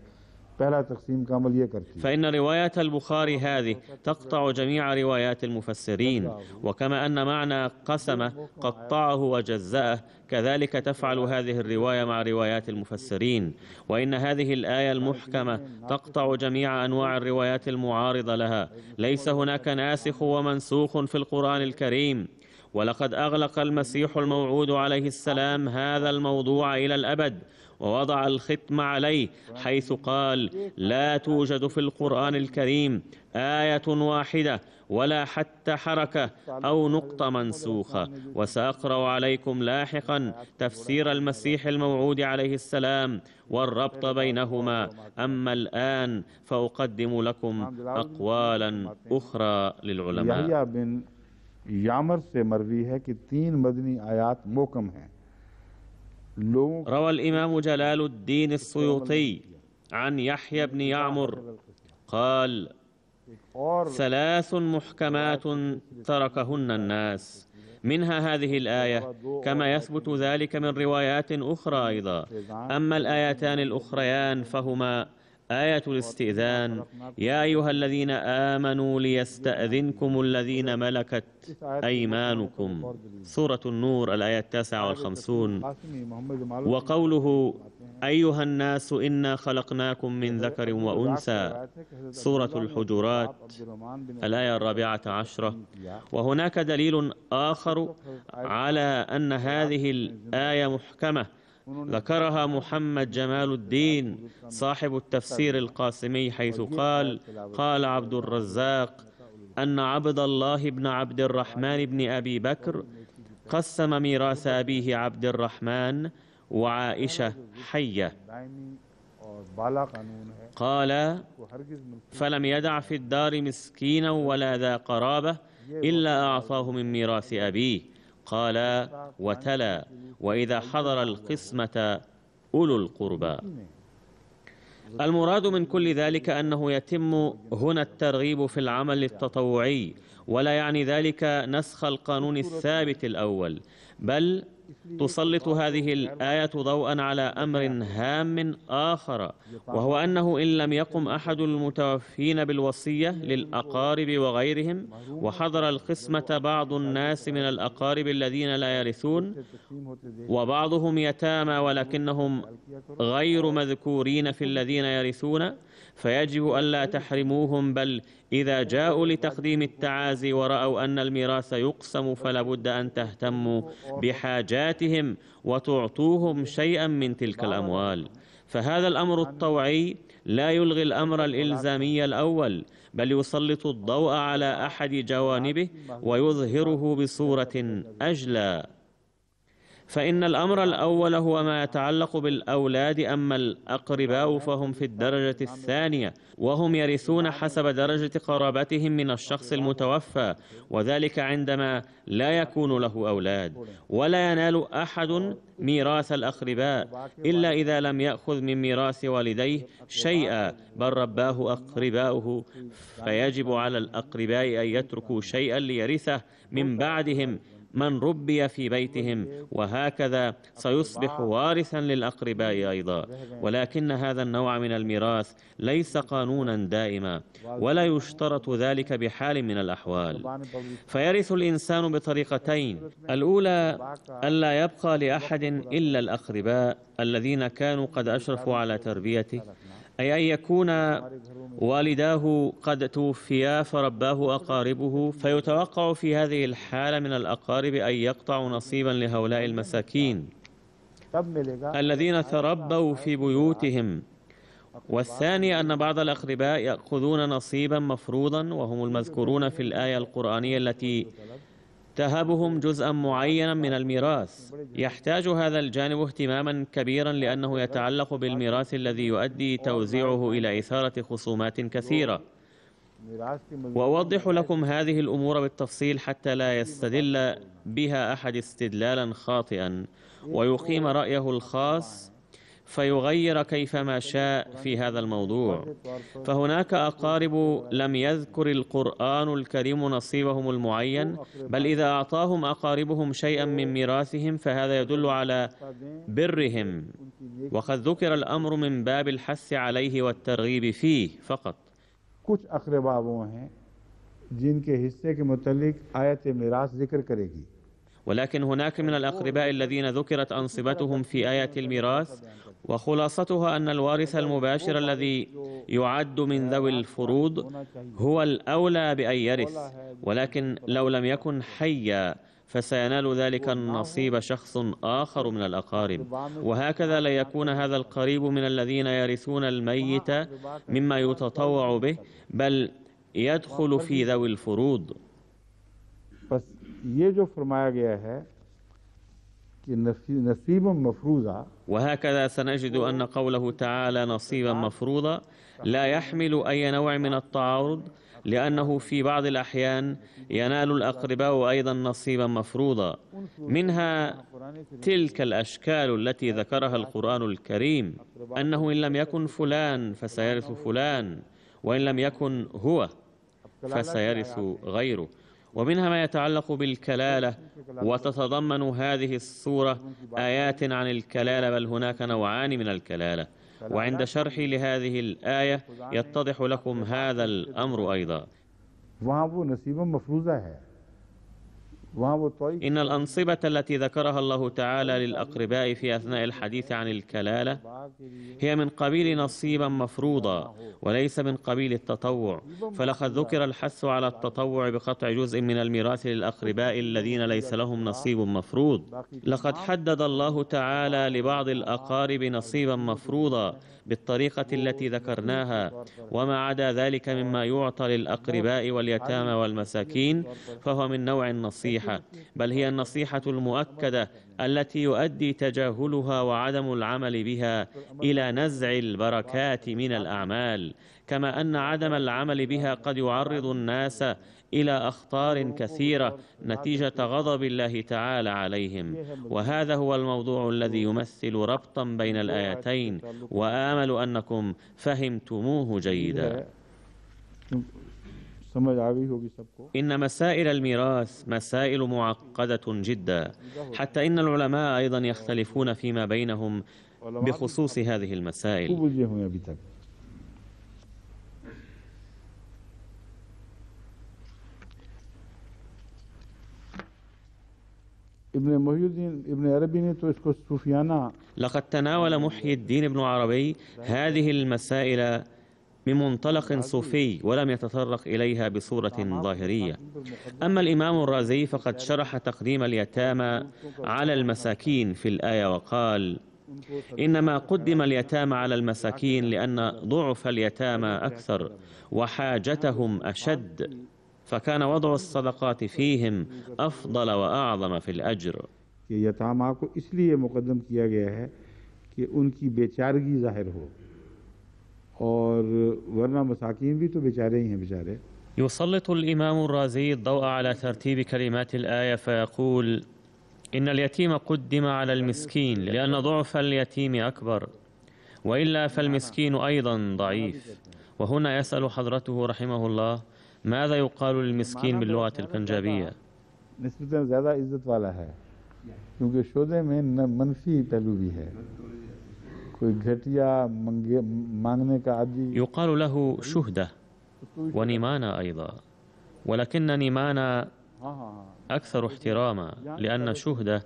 पहला तकसीम का अमल ये करती है। فإن رواية البخاري هذه تقطع جميع روايات المفسرين، وكما أن معنى قسم قطعه وجزأه، كذلك تفعل هذه الرواية مع روايات المفسرين. وإن هذه الآية المحكمة تقطع جميع أنواع الروايات المعارضة لها. ليس هناك ناسخ ومنسوخ في القرآن الكريم، ولقد أغلق المسيح الموعود عليه السلام هذا الموضوع إلى الأبد ووضع الختم عليه، حيث قال: لا توجد في القرآن الكريم آية واحدة ولا حتى حركة أو نقطة منسوخة. وسأقرأ عليكم لاحقا تفسير المسيح الموعود عليه السلام والربط بينهما. أما الآن فأقدم لكم أقوالا أخرى للعلماء. यामर से मरवी है कि 3 मदनी आयात मोकम हैं। روى الإمام جلال الدين السيوطي عن يحيى بن يعمر قال: 3 محكمات تركهن الناس، منها هذه الآية، كما يثبت ذلك من روايات أخرى أيضا. أما الآيتان الأخريان فهما آية الاستئذان: يا أيها الذين آمنوا ليستأذنكم الذين ملكت أيمانكم، سورة النور الآية 59، وقوله: أيها الناس إنا خلقناكم من ذكر وأنثى، سورة الحجرات الآية 14. وهناك دليل آخر على أن هذه الآية محكمة، ذكرها محمد جمال الدين صاحب التفسير القاسمي، حيث قال: قال عبد الرزاق أن عبد الله بن عبد الرحمن بن أبي بكر قسم ميراث أبيه عبد الرحمن وعائشة حية. قال: فلم يدع في الدار مسكينا ولا ذا قرابة إلا أعطاه من ميراث أبيه. قال: وتلا: وإذا حضر القسمة أولو القربى. المراد من كل ذلك أنه يتم هنا الترغيب في العمل التطوعي، ولا يعني ذلك نسخ القانون الثابت الأول، بل تسلط هذه الآية ضوءا على أمر هام آخر، وهو أنه إن لم يقم أحد المتوفين بالوصية للأقارب وغيرهم، وحضر القسمة بعض الناس من الأقارب الذين لا يرثون، وبعضهم يتامى ولكنهم غير مذكورين في الذين يرثون، فيجب ألا تحرموهم، بل إذا جاءوا لتقديم التعازي ورأوا أن الميراث يقسم فلا بد أن تهتموا بحاجاتهم وتعطوهم شيئا من تلك الأموال. فهذا الأمر الطوعي لا يلغي الأمر الإلزامي الأول، بل يسلط الضوء على أحد جوانبه ويظهره بصورة أجلى. فإن الأمر الأول هو ما يتعلق بالأولاد، أما الأقرباء فهم في الدرجة الثانية، وهم يرثون حسب درجة قرابتهم من الشخص المتوفى، وذلك عندما لا يكون له أولاد. ولا ينال أحد ميراث الأقرباء إلا إذا لم يأخذ من ميراث والديه شيئا، بل رباه أقرباؤه، فيجب على الأقرباء أن يتركوا شيئا ليرثه من بعدهم من ربي في بيتهم، وهكذا سيصبح وارثا للأقرباء أيضا. ولكن هذا النوع من الميراث ليس قانونا دائما، ولا يشترط ذلك بحال من الأحوال، فيرث الإنسان بطريقتين: الأولى ألا يبقى لأحد إلا الأقرباء الذين كانوا قد أشرفوا على تربيته، أي أن يكون والداه قد توفيا فرباه أقاربه، فيتوقع في هذه الحالة من الأقارب أن يقطعوا نصيبا لهؤلاء المساكين الذين تربوا في بيوتهم. والثاني أن بعض الأقرباء يأخذون نصيبا مفروضا، وهم المذكورون في الآية القرآنية التي تهبهم جزءا معينا من الميراث. يحتاج هذا الجانب اهتماما كبيرا، لأنه يتعلق بالميراث الذي يؤدي توزيعه إلى إثارة خصومات كثيرة. وأوضح لكم هذه الأمور بالتفصيل حتى لا يستدل بها أحد استدلالا خاطئا ويقيم رأيه الخاص فيغير كيفما شاء في هذا الموضوع. فهناك أقارب لم يذكر القرآن الكريم نصيبهم المعين، بل إذا أعطاهم أقاربهم شيئا من ميراثهم فهذا يدل على برهم، وقد ذكر الأمر من باب الحث عليه والترغيب فيه فقط. कुछ अक़रबा वो हैं जिनके हिस्से के मुतालिक आयत मिरास जिक्र करेगी. ولكن هناك من الأقرباء الذين ذكرت أنصبتهم في آية الميراث، وخلاصتها أن الوارث المباشر الذي يعد من ذوي الفروض هو الأولى بأن يرث، ولكن لو لم يكن حيا فسينال ذلك النصيب شخص آخر من الأقارب، وهكذا لا يكون هذا القريب من الذين يرثون الميت مما يتطوع به، بل يدخل في ذوي الفروض. ये जो फरमाया गया है कि नसीब मफरूज़ा، وهكذا سنجد أن قوله تعالى نصيبا مفروضا لا يحمل أي نوع من التعارض، لأنه في بعض الأحيان ينال الأقرباء أيضا نصيبا مفروضا، منها تلك الأشكال التي ذكرها القرآن الكريم، أنه إن لم يكن فلان فسيرث فلان، وإن لم يكن هو فسيرث غيره. ومنها ما يتعلق بالكلالة، وتتضمن هذه السورة آيات عن الكلالة، بل هناك نوعان من الكلالة، وعند شرحي لهذه الآية يتضح لكم هذا الأمر أيضا. إن الأنصبة التي ذكرها الله تعالى للأقرباء في أثناء الحديث عن الكلالة هي من قبيل نصيبا مفروضا وليس من قبيل التطوع، فلقد ذكر الحث على التطوع بقطع جزء من الميراث للأقرباء الذين ليس لهم نصيب مفروض. لقد حدد الله تعالى لبعض الأقارب نصيبا مفروضا بالطريقة التي ذكرناها، وما عدا ذلك مما يعطى للأقرباء واليتامى والمساكين فهو من نوع النصيحة، بل هي النصيحة المؤكدة التي يؤدي تجاهلها وعدم العمل بها إلى نزع البركات من الأعمال، كما أن عدم العمل بها قد يعرض الناس إلى أخطار كثيرة نتيجة غضب الله تعالى عليهم. وهذا هو الموضوع الذي يمثل ربطا بين الآيتين، وآمل أنكم فهمتموه جيدا. إن مسائل الميراث مسائل معقدة جدا، حتى إن العلماء أيضا يختلفون فيما بينهم بخصوص هذه المسائل. لقد تناول محي الدين ابن عربي هذه المسائل من منطلق صوفي ولم يتطرق إليها بصورة ظاهرية. أما الإمام الرازي فقد شرح تقديم اليتامى على المساكين في الآية وقال: إنما قدم اليتامى على المساكين لأن ضعف اليتامى أكثر وحاجتهم أشد، فكان وضع الصدقات فيهم أفضل وأعظم في الأجر. यतामा को इसलिए मुकद्दम किया गया है कि उनकी बेचारगी जाहिर हो, और वरना मसाकीन भी तो बेचारे ही हैं बेचारे. يسلط الإمام الرازي الضوء على ترتيب كلمات الآية فيقول: إن اليتيم قدم على المسكين لأن ضعف اليتيم أكبر، وإلا فالمسكين أيضا ضعيف. وهنا يسأل حضرته رحمه الله: ماذا يقال للمسكين باللغة البنجابية؟ نسبتاً ज़्यादा इज्जत वाला है, क्योंकि शोधे में मनफी पहलू भी है. कोई घटिया मांगने का आदि يقال له شهدة ونيمانا أيضا، ولكن نيمانا أكثر احتراما، لأن شهدة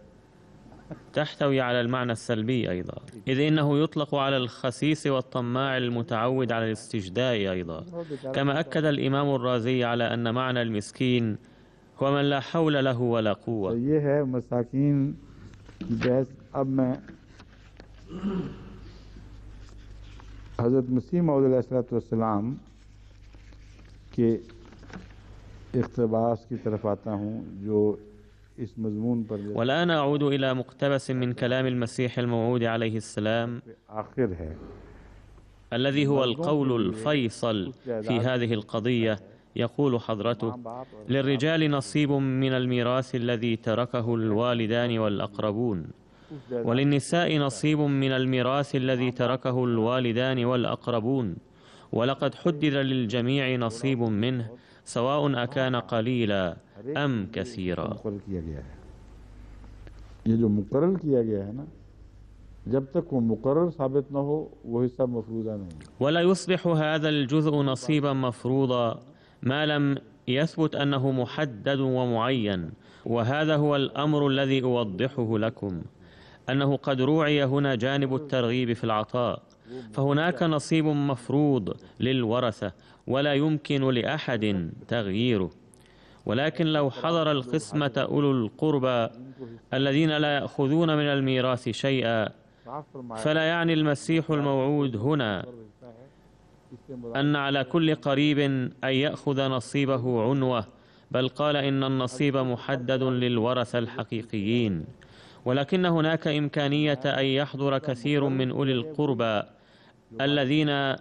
تحتوي على المعنى السلبي أيضا، إذ إنه يطلق على الخسيس والطماع المتعود على الاستجداء أيضا. كما أكد الإمام الرازي على أن معنى المسكين هو من لا حول له ولا قوة. ये है मसाकीन की बहस. अब मैं हज़रत मसीह मौऊद अलैहिस्सलाम के इक़्तिबास की तरफ आता हूँ जो इस मज़मून पर. والآن أعود إلى مقتبس من كلام المسيح الموعود عليه السلام آخر है الذي هو القول الفيصل في هذه القضية. يقول حضرته: للرجال نصيب من الميراث الذي تركه الوالدان والأقربون، وللنساء نصيب من الميراث الذي تركه الوالدان والأقربون، ولقد حدد للجميع نصيب منه سواء أكان قليلا أم كثيرا. ये जो मुकर्रर किया गया है ना, जब तक वो मुकर्रर साबित न हो वो हिस्सा मफरूज़ा नहीं. ولا يصبح هذا الجزء نصيبا مفروضا ما لم يثبت أنه محدد ومعين. وهذا هو الأمر الذي أوضحه لكم، أنه قد روعي هنا جانب الترغيب في العطاء، فهناك نصيب مفروض للورثة ولا يمكن لأحد تغييره. ولكن لو حضر القسمة أولو القربى الذين لا يأخذون من الميراث شيئا، فلا يعني المسيح الموعود هنا أن على كل قريب أن يأخذ نصيبه عنوة، بل قال إن النصيب محدد للورثة الحقيقيين. ولكن هناك إمكانية أن يحضر كثير من أولي القربى الذين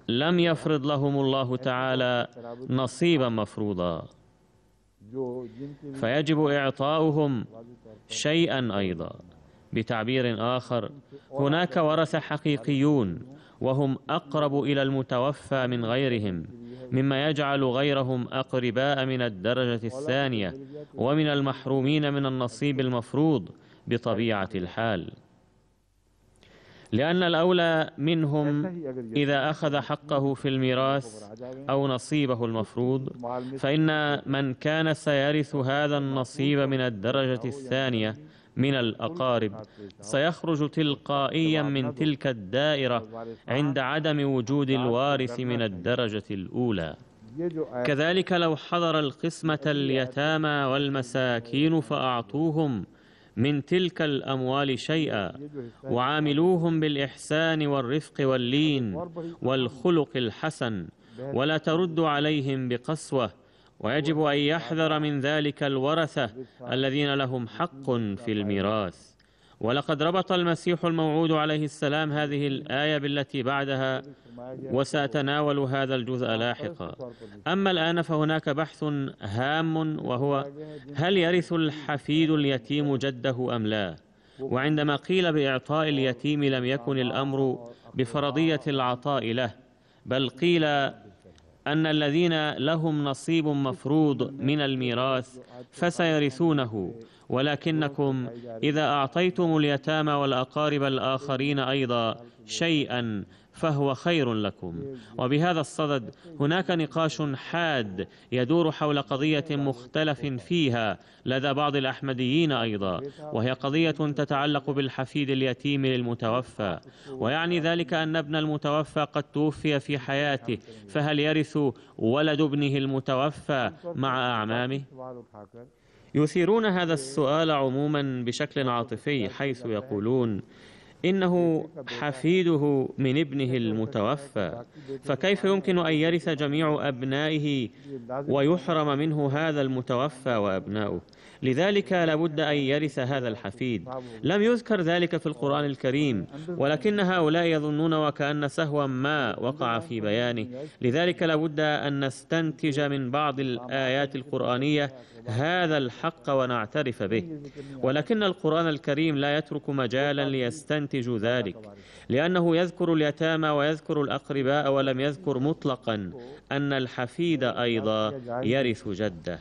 لم يفرض لهم الله تعالى نصيبا مفروضا، فيجب إعطاؤهم شيئا أيضا. بتعبير آخر، هناك ورثة حقيقيون وهم أقرب إلى المتوفى من غيرهم، مما يجعل غيرهم أقرباء من الدرجة الثانية ومن المحرومين من النصيب المفروض بطبيعة الحال، لأن الأولى منهم إذا أخذ حقه في الميراث أو نصيبه المفروض، فإن من كان سيرث هذا النصيب من الدرجة الثانية من الأقارب سيخرج تلقائيا من تلك الدائرة عند عدم وجود الوارث من الدرجة الأولى. كذلك لو حضر القسمة اليتامى والمساكين فأعطوهم من تلك الأموال شيئا وعاملوهم بالإحسان والرفق واللين والخلق الحسن ولا ترد عليهم بقسوة، ويجب أن يحذر من ذلك الورثة الذين لهم حق في الميراث. ولقد ربط المسيح الموعود عليه السلام هذه الآية بالتي بعدها، وسأتناول هذا الجزء لاحقا. أما الآن فهناك بحث هام، وهو هل يرث الحفيد اليتيم جده أم لا؟ وعندما قيل بإعطاء اليتيم لم يكن الأمر بفرضية العطاء له، بل قيل أن الذين لهم نصيب مفروض من الميراث فسيرثونه، ولكنكم إذا أعطيتم اليتامى والأقارب الآخرين أيضا شيئا فهو خير لكم. وبهذا الصدد هناك نقاش حاد يدور حول قضية مختلف فيها لدى بعض الأحمديين أيضا، وهي قضية تتعلق بالحفيد اليتيم للمتوفى. ويعني ذلك أن ابن المتوفى قد توفي في حياته، فهل يرث ولد ابنه المتوفى مع أعمامه؟ يثيرون هذا السؤال عموما بشكل عاطفي، حيث يقولون إنه حفيده من ابنه المتوفى، فكيف يمكن أن يرث جميع أبنائه ويحرم منه هذا المتوفى وأبناؤه؟ لذلك لابد أن يرث هذا الحفيد. لم يذكر ذلك في القرآن الكريم، ولكن هؤلاء يظنون وكأن سهوا ما وقع في بيانه. لذلك لابد أن نستنتج من بعض الآيات القرآنية هذا الحق ونعترف به، ولكن القرآن الكريم لا يترك مجالا ليستنتجوا ذلك، لأنه يذكر اليتامى ويذكر الأقرباء، ولم يذكر مطلقا أن الحفيد أيضا يرث جده.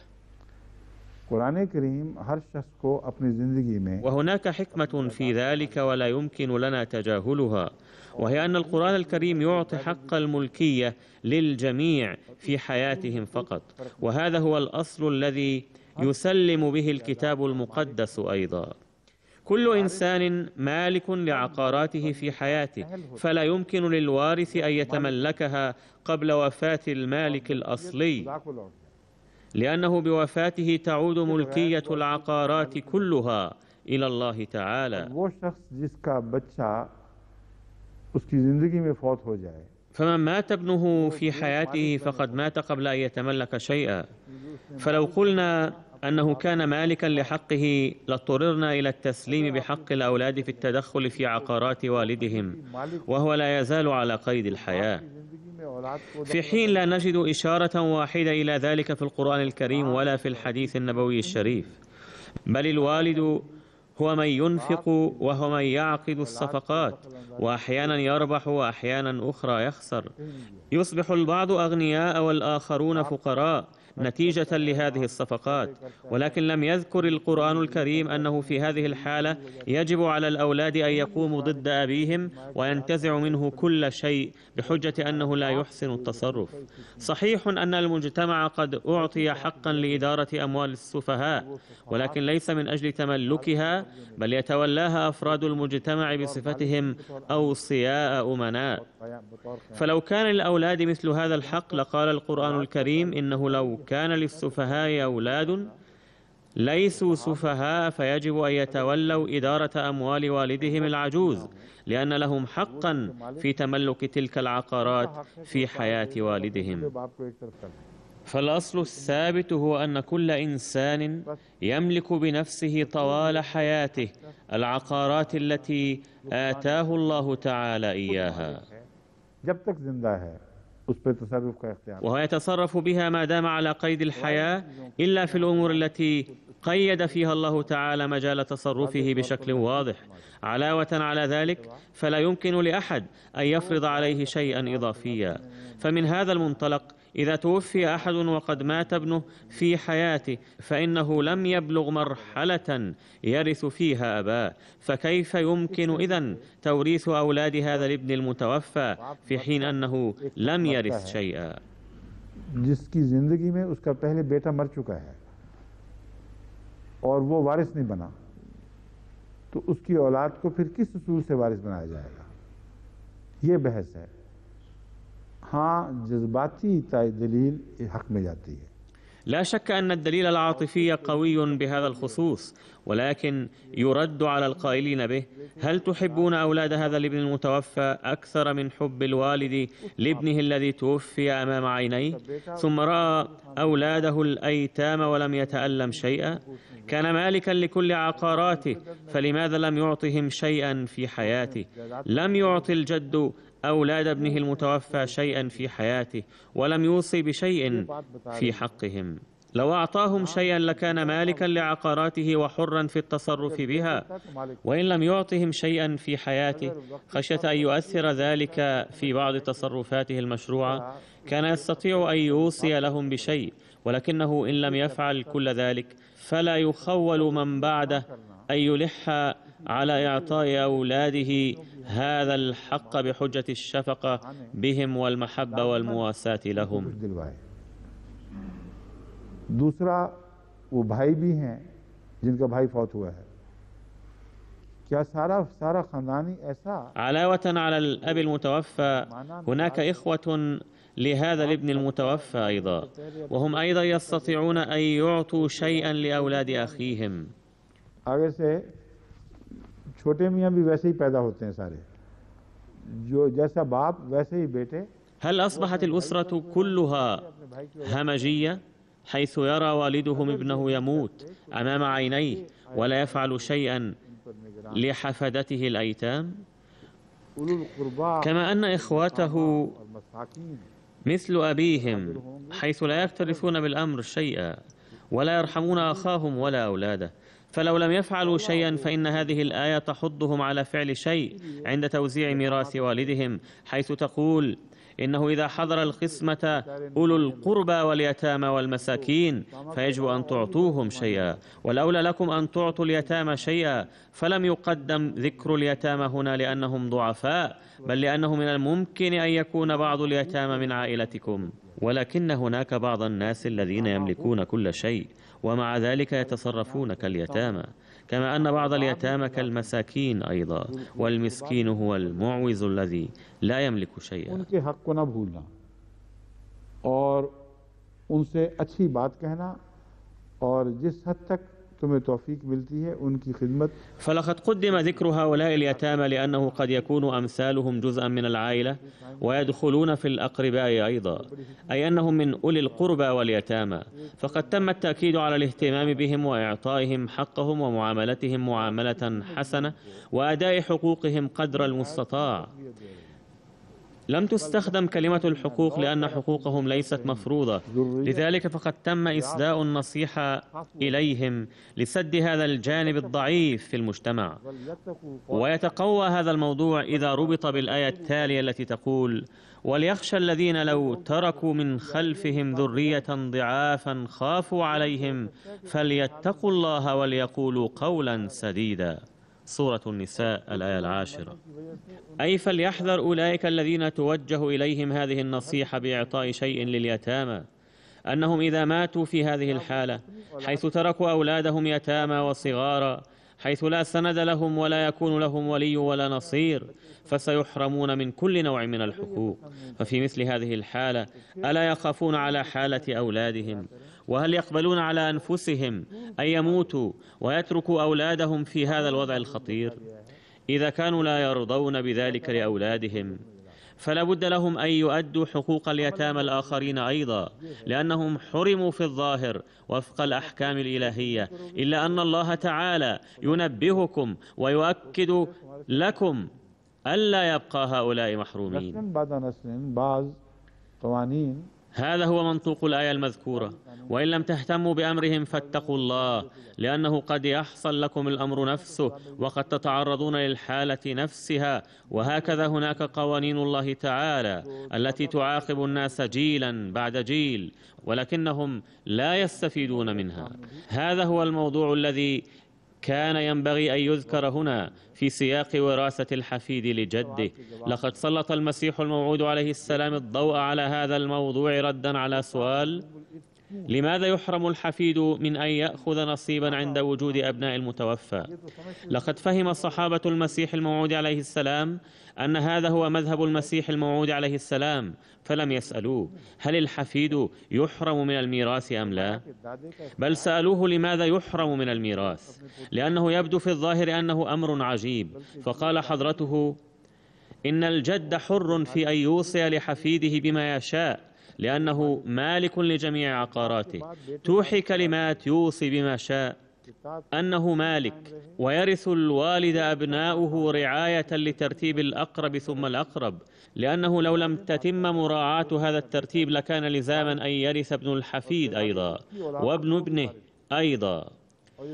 وهناك حكمة في ذلك ولا يمكن لنا تجاهلها، وهي أن القرآن الكريم يعطي حق الملكية للجميع في حياتهم فقط، وهذا هو الأصل الذي يسلم به الكتاب المقدس أيضا. كل إنسان مالك لعقاراته في حياته، فلا يمكن للوارث أن يتملكها قبل وفاة المالك الأصلي، لأنه بوفاته تعود ملكية العقارات كلها إلى الله تعالى. فمن مات ابنه في حياته فقد مات قبل أن يتملك شيئا. فلو قلنا أنه كان مالكا لحقه لاضطررنا إلى التسليم بحق الأولاد في التدخل في عقارات والدهم، وهو لا يزال على قيد الحياة، في حين لا نجد إشارة واحدة إلى ذلك في القرآن الكريم ولا في الحديث النبوي الشريف. بل الوالد هو من ينفق وهو من يعقد الصفقات، وأحيانا يربح وأحيانا أخرى يخسر. يصبح البعض أغنياء والآخرون فقراء نتيجة لهذه الصفقات، ولكن لم يذكر القرآن الكريم أنه في هذه الحالة يجب على الأولاد أن يقوموا ضد أبيهم وينتزعوا منه كل شيء بحجة أنه لا يحسن التصرف. صحيح أن المجتمع قد أعطي حقا لإدارة أموال السفهاء، ولكن ليس من أجل تملكها، بل يتولاها أفراد المجتمع بصفتهم أوصياء أمناء. فلو كان للأولاد مثل هذا الحق لقال القرآن الكريم إنه لو كان للسفهاء أولاد ليسوا سفهاء فيجب أن يتولوا إدارة أموال والدهم العجوز، لأن لهم حقا في تملك تلك العقارات في حياة والدهم. فالأصل الثابت هو أن كل إنسان يملك بنفسه طوال حياته العقارات التي آتاه الله تعالى إياها، وهو يتصرف بها ما دام على قيد الحياة، إلا في الأمور التي قيد فيها الله تعالى مجال تصرفه بشكل واضح. علاوة على ذلك فلا يمكن لأحد أن يفرض عليه شيئا إضافيا. فمن هذا المنطلق إذا توفي أحد وقد مات ابنه في حياته فإنه لم يبلغ مرحلة يرث فيها أباه، فكيف يمكن إذن توريث أولاد هذا الابن المتوفى في حين أنه لم يرث شيئا؟ जिसकी जिंदगी में उसका पहले बेटा मर चुका है और वो वारिस नहीं बना, तो उसकी औलाद को फिर किस उसूल से वारिस बनाया जाएगा, ये बहस है। हाँ, जज्बाती दलील हक में जाती है। لا شك أن الدليل العاطفي قوي بهذا الخصوص، ولكن يرد على القائلين به: هل تحبون أولاد هذا الابن المتوفى أكثر من حب الوالد لابنه الذي توفي أمام عينيه ثم رأى أولاده الأيتام ولم يتألم شيئا؟ كان مالكا لكل عقاراته، فلماذا لم يعطهم شيئا في حياته؟ لم يعطي الجد أولاد ابنه المتوفى شيئا في حياته، ولم يوصي بشيء في حقهم. لو أعطاهم شيئا لكان مالكا لعقاراته وحرا في التصرف بها، وإن لم يعطهم شيئا في حياته خشية أن يؤثر ذلك في بعض تصرفاته المشروعة، كان يستطيع أن يوصي لهم بشيء، ولكنه إن لم يفعل كل ذلك فلا يخول من بعده أن يلح على إعطاء أولاده هذا الحق بحجة الشفقة بهم والمحبة والمواساة لهم. दूसरा, वो भाई भी हैं जिनका भाई फौत हुआ है, क्या सारा खानदानी ऐसा؟ علاوة على الأب المتوفى هناك إخوة لهذا الابن المتوفى أيضا، وهم أيضا يستطيعون أن يعطوا شيئا لأولاد أخيهم. आगे से छोटे मियाँ भी वैसे ही पैदा होते हैं सारे, जो जैसा बाप वैसे ही बेटे. هل أصبحت الأسرة كلها همجية، حيث يرى والدهم ابنه يموت أمام عينيه ولا يفعل شيئا لحفدته الأيتام؟ كما أن إخواته مثل أبيهم، حيث لا يكترثون بالأمر شيئا ولا يرحمون أخاهم ولا أولاده. فلو لم يفعلوا شيئا فإن هذه الآية تحضهم على فعل شيء عند توزيع ميراث والدهم، حيث تقول: إنه إذا حضر القسمة أولو القربى واليتامى والمساكين فيجب أن تعطوهم شيئا، والأولى لكم أن تعطوا اليتامى شيئا. فلم يقدم ذكر اليتامى هنا لأنهم ضعفاء، بل لأنه من الممكن أن يكون بعض اليتامى من عائلتكم، ولكن هناك بعض الناس الذين يملكون كل شيء ومع ذلك يتصرفون كاليتامى، كما أن بعض اليتامى كالمساكين أيضا، والمسكين هو المعوز الذي لا يملك شيئا. उनके हक को ना भूलना और उनसे अच्छी बात कहना, और जिस हद तक तुम्हें तौफीक मिलती है उनकी खिदमत. فلقد قدم ذكر هؤلاء اليتامى لأنه قد يكون أمثالهم جزءا من العائلة ويدخلون في الأقرباء أيضا، أي أنهم من أولي القربى واليتامى، فقد تم التأكيد على الاهتمام بهم وإعطائهم حقهم ومعاملتهم معاملة حسنة وأداء حقوقهم قدر المستطاع. لم تستخدم كلمة الحقوق لأن حقوقهم ليست مفروضة، لذلك فقد تم إسداء النصيحة إليهم لسد هذا الجانب الضعيف في المجتمع. ويتقوى هذا الموضوع إذا ربط بالآية التالية التي تقول: وليخشى الذين لو تركوا من خلفهم ذرية ضعافا خافوا عليهم فليتقوا الله وليقولوا قولا سديدا. سورة النساء الآية 10. أي فليحذر أولئك الذين توجه إليهم هذه النصيحة بإعطاء شيء لليتامى أنهم إذا ماتوا في هذه الحالة، حيث تركوا أولادهم يتامى وصغارا، حيث لا سند لهم ولا يكون لهم ولي ولا نصير، فسيحرمون من كل نوع من الحقوق. ففي مثل هذه الحالة ألا يخافون على حالة أولادهم؟ وهل يقبلون على أنفسهم أن يموتوا ويتركوا أولادهم في هذا الوضع الخطير؟ إذا كانوا لا يرضون بذلك لأولادهم فلا بد لهم أن يؤدوا حقوق اليتامى الآخرين أيضا، لأنهم حرموا في الظاهر وفق الأحكام الإلهية، إلا أن الله تعالى ينبهكم ويؤكد لكم ألا يبقى هؤلاء محرومين. هذا هو منطوق الآية المذكورة: وإن لم تهتموا بأمرهم فاتقوا الله، لأنه قد يحصل لكم الأمر نفسه وقد تتعرضون للحالة نفسها، وهكذا هناك قوانين الله تعالى التي تعاقب الناس جيلا بعد جيل ولكنهم لا يستفيدون منها. هذا هو الموضوع الذي كان ينبغي أن يذكر هنا في سياق وراثة الحفيد لجده. لقد سلط المسيح الموعود عليه السلام الضوء على هذا الموضوع ردا على سؤال: لماذا يحرم الحفيد من أن يأخذ نصيبا عند وجود أبناء المتوفى؟ لقد فهم الصحابة المسيح الموعود عليه السلام أن هذا هو مذهب المسيح الموعود عليه السلام، فلم يسألوه هل الحفيد يحرم من الميراث أم لا؟ بل سألوه لماذا يحرم من الميراث؟ لأنه يبدو في الظاهر أنه أمر عجيب، فقال حضرته: إن الجد حر في أن يوصي لحفيده بما يشاء، لأنه مالك لجميع عقاراته. توحي كلمات يوصي بما شاء أنه مالك، ويرث الوالد أبناؤه رعاية لترتيب الأقرب ثم الأقرب، لأنه لو لم تتم مراعاة هذا الترتيب لكان لزاما أن يرث ابن الحفيد أيضا وابن ابنه أيضا،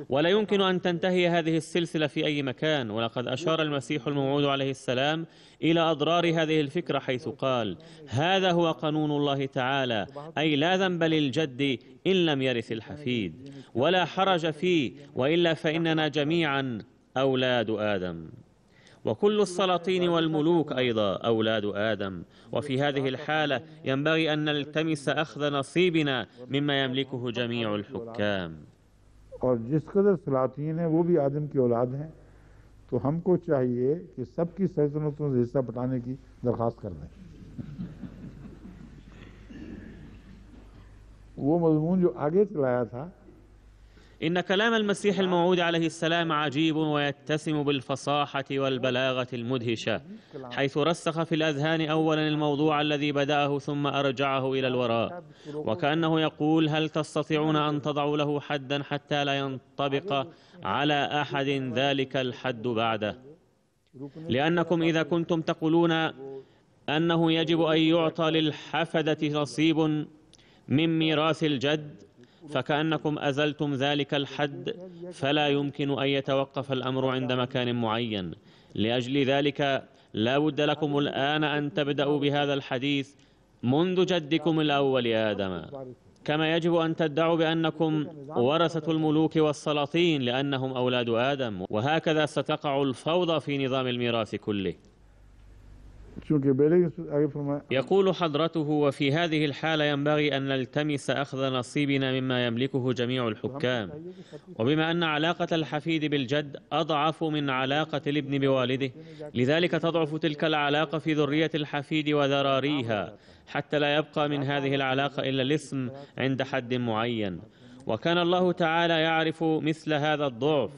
ولا يمكن أن تنتهي هذه السلسلة في أي مكان. ولقد أشار المسيح الموعود عليه السلام إلى أضرار هذه الفكرة حيث قال: هذا هو قانون الله تعالى، أي لا ذنب للجد إن لم يرث الحفيد، ولا حرج فيه، وإلا فإننا جميعا أولاد آدم، وكل السلاطين والملوك أيضا أولاد آدم، وفي هذه الحالة ينبغي أن نلتمس أخذ نصيبنا مما يملكه جميع الحكام. और जिस कदर सलातीन हैं वो भी आदम की औलाद हैं, तो हमको चाहिए कि सबकी सल्तनतों से हिस्सा बटाने की दरख्वास्त कर दें। वो मजमून जो आगे चलाया था, إن كلام المسيح الموعود عليه السلام عجيب ويتسم بالفصاحة والبلاغة المدهشة، حيث رسخ في الأذهان أولا الموضوع الذي بدأه ثم أرجعه إلى الوراء، وكأنه يقول: هل تستطيعون أن تضعوا له حدا حتى لا ينطبق على أحد ذلك الحد بعده؟ لأنكم إذا كنتم تقولون أنه يجب أن يعطى للحفدة نصيب من ميراث الجد، فكأنكم أزلتم ذلك الحد، فلا يمكن أن يتوقف الأمر عند مكان معين. لأجل ذلك لا بد لكم الآن أن تبدأوا بهذا الحديث منذ جدكم الأول آدم، كما يجب أن تدعوا بأنكم ورثة الملوك والسلاطين لأنهم أولاد آدم، وهكذا ستقع الفوضى في نظام الميراث كله. يقول حضرته: وفي هذه الحالة ينبغي أن نلتمس أخذ نصيبنا مما يملكه جميع الحكام، وبما أن علاقة الحفيد بالجد أضعف من علاقة الابن بوالده، لذلك تضعف تلك العلاقة في ذرية الحفيد وذراريها، حتى لا يبقى من هذه العلاقة إلا الاسم عند حد معين. وكان الله تعالى يعرف مثل هذا الضعف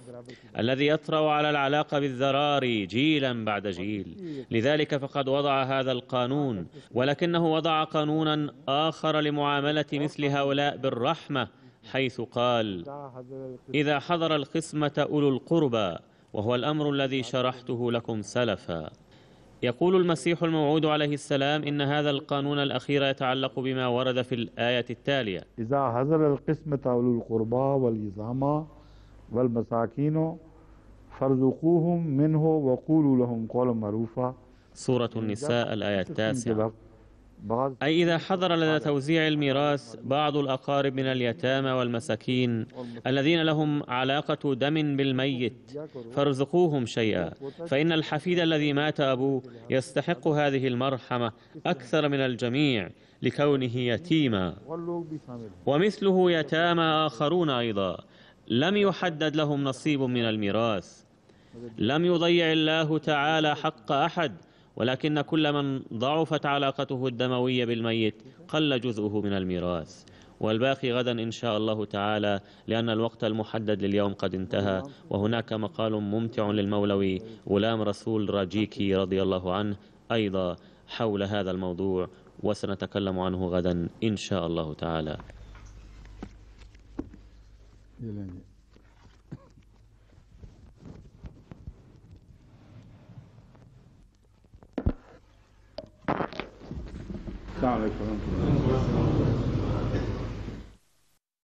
الذي يطرأ على العلاقة بالذراري جيلا بعد جيل، لذلك فقد وضع هذا القانون، ولكنه وضع قانونا آخر لمعاملة مثل هؤلاء بالرحمة، حيث قال: إذا حضر القسمة أولو القربى، وهو الأمر الذي شرحته لكم سلفا. يقول المسيح الموعود عليه السلام إن هذا القانون الأخير يتعلق بما ورد في الآية التالية: إذا حضر القسمة أولو القربى واليتامى والمساكين فارزقوهم منه وقولوا لهم قولا معروفا. سورة النساء الآية 9. أي إذا حضر لدى توزيع الميراث بعض الأقارب من اليتامى والمساكين الذين لهم علاقة دم بالميت فارزقوهم شيئا، فإن الحفيد الذي مات أبوه يستحق هذه المرحمة أكثر من الجميع لكونه يتيما، ومثله يتامى آخرون أيضا لم يحدد لهم نصيب من الميراث. لم يضيع الله تعالى حق أحد، ولكن كل من ضعفت علاقته الدموية بالميت قل جزءه من الميراث، والباقي غدا إن شاء الله تعالى، لأن الوقت المحدد لليوم قد انتهى. وهناك مقال ممتع للمولوي غلام رسول راجيكي رضي الله عنه أيضا حول هذا الموضوع، وسنتكلم عنه غدا إن شاء الله تعالى. السلام عليكم ورحمة الله.